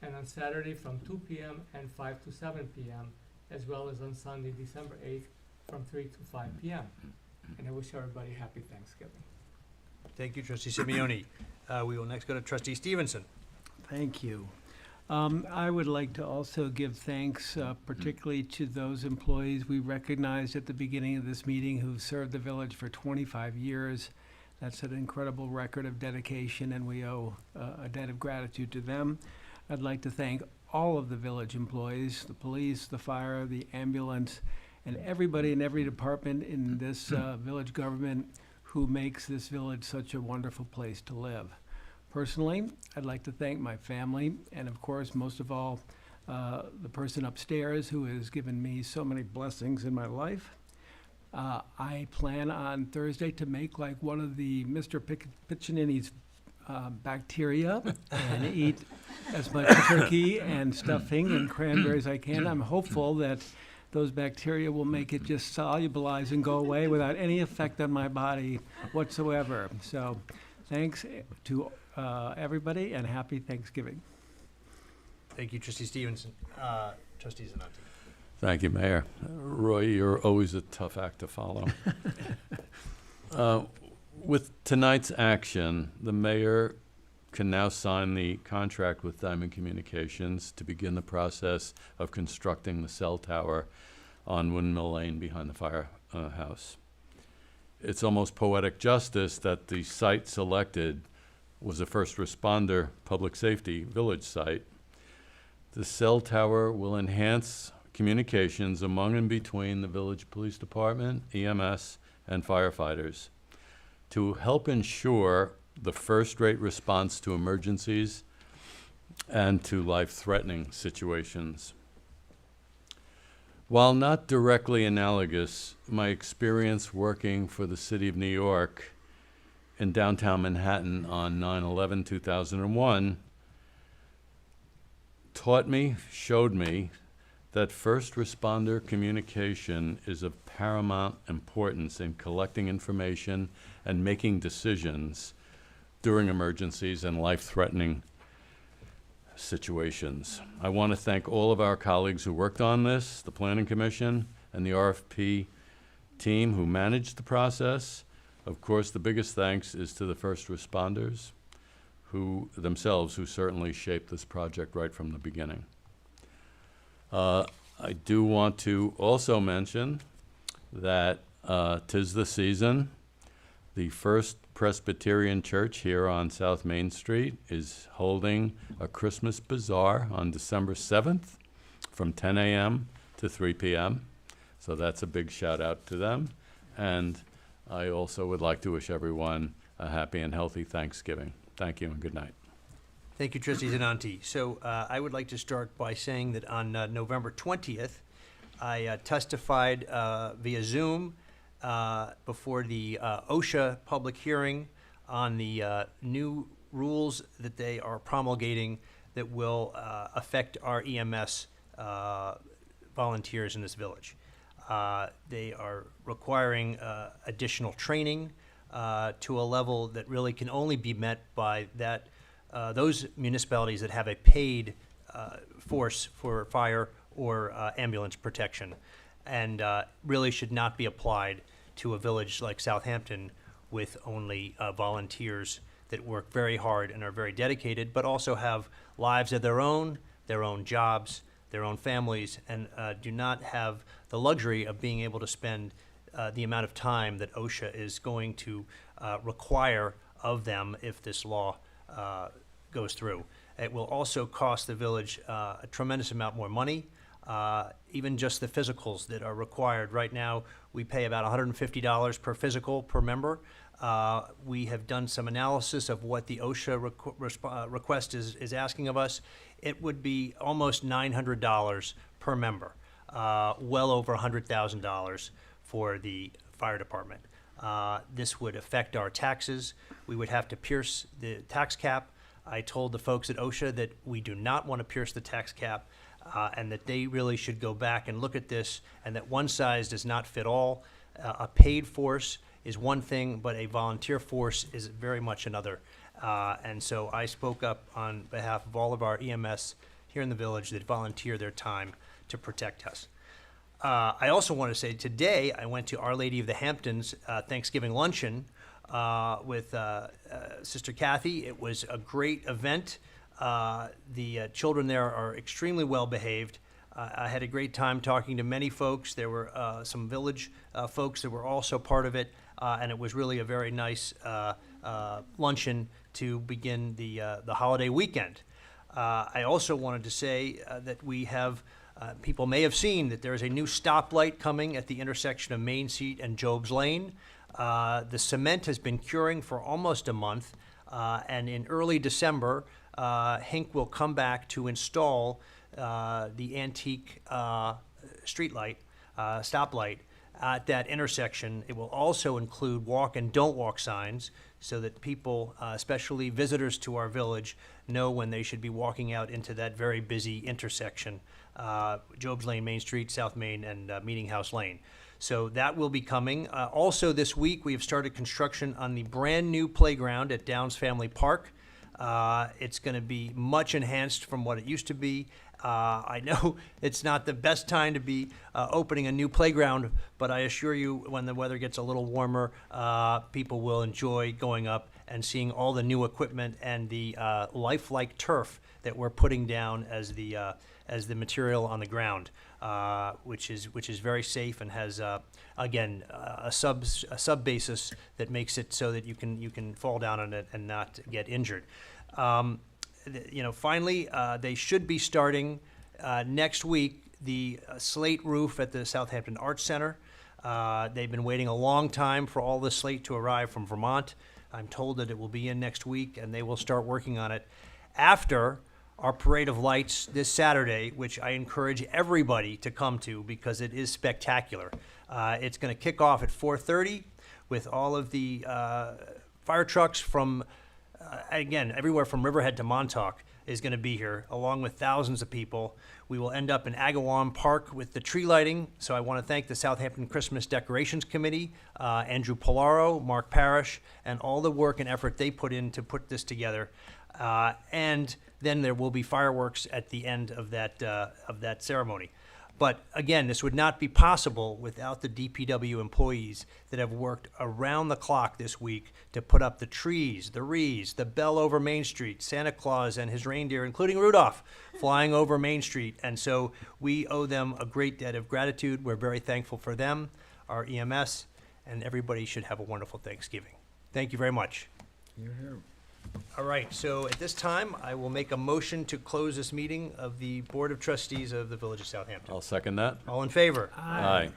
and on Saturday from 2 p.m. and 5 to 7 p.m., as well as on Sunday, December 8th from 3 to 5 p.m. And I wish everybody happy Thanksgiving. Thank you, Trustee Simeone. We will next go to Trustee Stevenson. Thank you. I would like to also give thanks particularly to those employees we recognized at the beginning of this meeting who've served the village for 25 years. That's an incredible record of dedication, and we owe a debt of gratitude to them. I'd like to thank all of the village employees, the police, the fire, the ambulance, and everybody in every department in this village government who makes this village such a wonderful place to live. Personally, I'd like to thank my family, and of course, most of all, the person upstairs who has given me so many blessings in my life. I plan on Thursday to make like one of the Mr. Piccinini's bacteria and eat as much turkey and stuffing and cranberries as I can. I'm hopeful that those bacteria will make it just solubilize and go away without any effect on my body whatsoever. So thanks to everybody, and happy Thanksgiving. Thank you, Trustee Stevenson. Trustee Zananti. Thank you, Mayor. Roy, you're always a tough act to follow. With tonight's action, the mayor can now sign the contract with Diamond Communications to begin the process of constructing the cell tower on Windmill Lane behind the firehouse. It's almost poetic justice that the site selected was a first responder public safety village site. The cell tower will enhance communications among and between the village police department, EMS, and firefighters to help ensure the first-rate response to emergencies and to life-threatening situations. While not directly analogous, my experience working for the City of New York in downtown Manhattan on 9/11/2001 taught me, showed me, that first responder communication is of paramount importance in collecting information and making decisions during emergencies and life-threatening situations. I want to thank all of our colleagues who worked on this, the Planning Commission and the RFP team who managed the process. Of course, the biggest thanks is to the first responders who certainly shaped this project right from the beginning. I do want to also mention that 'tis the season. The first Presbyterian Church here on South Main Street is holding a Christmas bazaar on December 7th from 10 a.m. to 3 p.m. So that's a big shout out to them. And I also would like to wish everyone a happy and healthy Thanksgiving. Thank you and good night. Thank you, Trustee Zananti. So I would like to start by saying that on November 20th, I testified via Zoom before the OSHA public hearing on the new rules that they are promulgating that will affect our EMS volunteers in this village. They are requiring additional training to a level that really can only be met by those municipalities that have a paid force for fire or ambulance protection, and really should not be applied to a village like Southampton with only volunteers that work very hard and are very dedicated, but also have lives of their own jobs, their own families, and do not have the luxury of being able to spend the amount of time that OSHA is going to require of them if this law goes through. It will also cost the village a tremendous amount more money. Even just the physicals that are required. Right now, we pay about $150 per physical per member. We have done some analysis of what the OSHA request is asking of us. It would be almost $900 per member, well over $100,000 for the fire department. This would affect our taxes. We would have to pierce the tax cap. I told the folks at OSHA that we do not want to pierce the tax cap, and that they really should go back and look at this, and that one size does not fit all. A paid force is one thing, but a volunteer force is very much another. And so I spoke up on behalf of all of our EMS here in the village that volunteer their time to protect us. I also want to say today I went to Our Lady of the Hamptons Thanksgiving luncheon with Sister Kathy. It was a great event. The children there are extremely well behaved. I had a great time talking to many folks. There were some village folks that were also part of it, and it was really a very nice luncheon to begin the holiday weekend. I also wanted to say that we have, people may have seen that there is a new stoplight coming at the intersection of Main Street and Job's Lane. The cement has been curing for almost a month, and in early December, Hink will come back to install the antique streetlight, stoplight at that intersection. It will also include walk and don't walk signs so that people, especially visitors to our village, know when they should be walking out into that very busy intersection, Job's Lane, Main Street, South Main, and Meeting House Lane. So that will be coming. Also this week, we have started construction on the brand-new playground at Downs Family Park. It's going to be much enhanced from what it used to be. I know it's not the best time to be opening a new playground, but I assure you when the weather gets a little warmer, people will enjoy going up and seeing all the new equipment and the lifelike turf that we're putting down as the material on the ground, which is very safe and has again a sub basis that makes it so that you can fall down on it and not get injured. Finally, they should be starting next week the slate roof at the Southampton Arts Center. They've been waiting a long time for all this slate to arrive from Vermont. I'm told that it will be in next week, and they will start working on it after our Parade of Lights this Saturday, which I encourage everybody to come to because it is spectacular. It's going to kick off at 4:30 with all of the fire trucks from, again, everywhere from Riverhead to Montauk is going to be here, along with thousands of people. We will end up in Agawam Park with the tree lighting. So I want to thank the Southampton Christmas Decorations Committee, Andrew Polaro, Mark Parrish, and all the work and effort they put in to put this together. And then there will be fireworks at the end of that ceremony. But again, this would not be possible without the DPW employees that have worked around the clock this week to put up the trees, the wreaths, the bell over Main Street, Santa Claus and his reindeer, including Rudolph, flying over Main Street. And so we owe them a great debt of gratitude. We're very thankful for them, our EMS, and everybody should have a wonderful Thanksgiving. Thank you very much. All right, so at this time, I will make a motion to close this meeting of the Board of Trustees of the Village of Southampton. I'll second that. All in favor? Aye.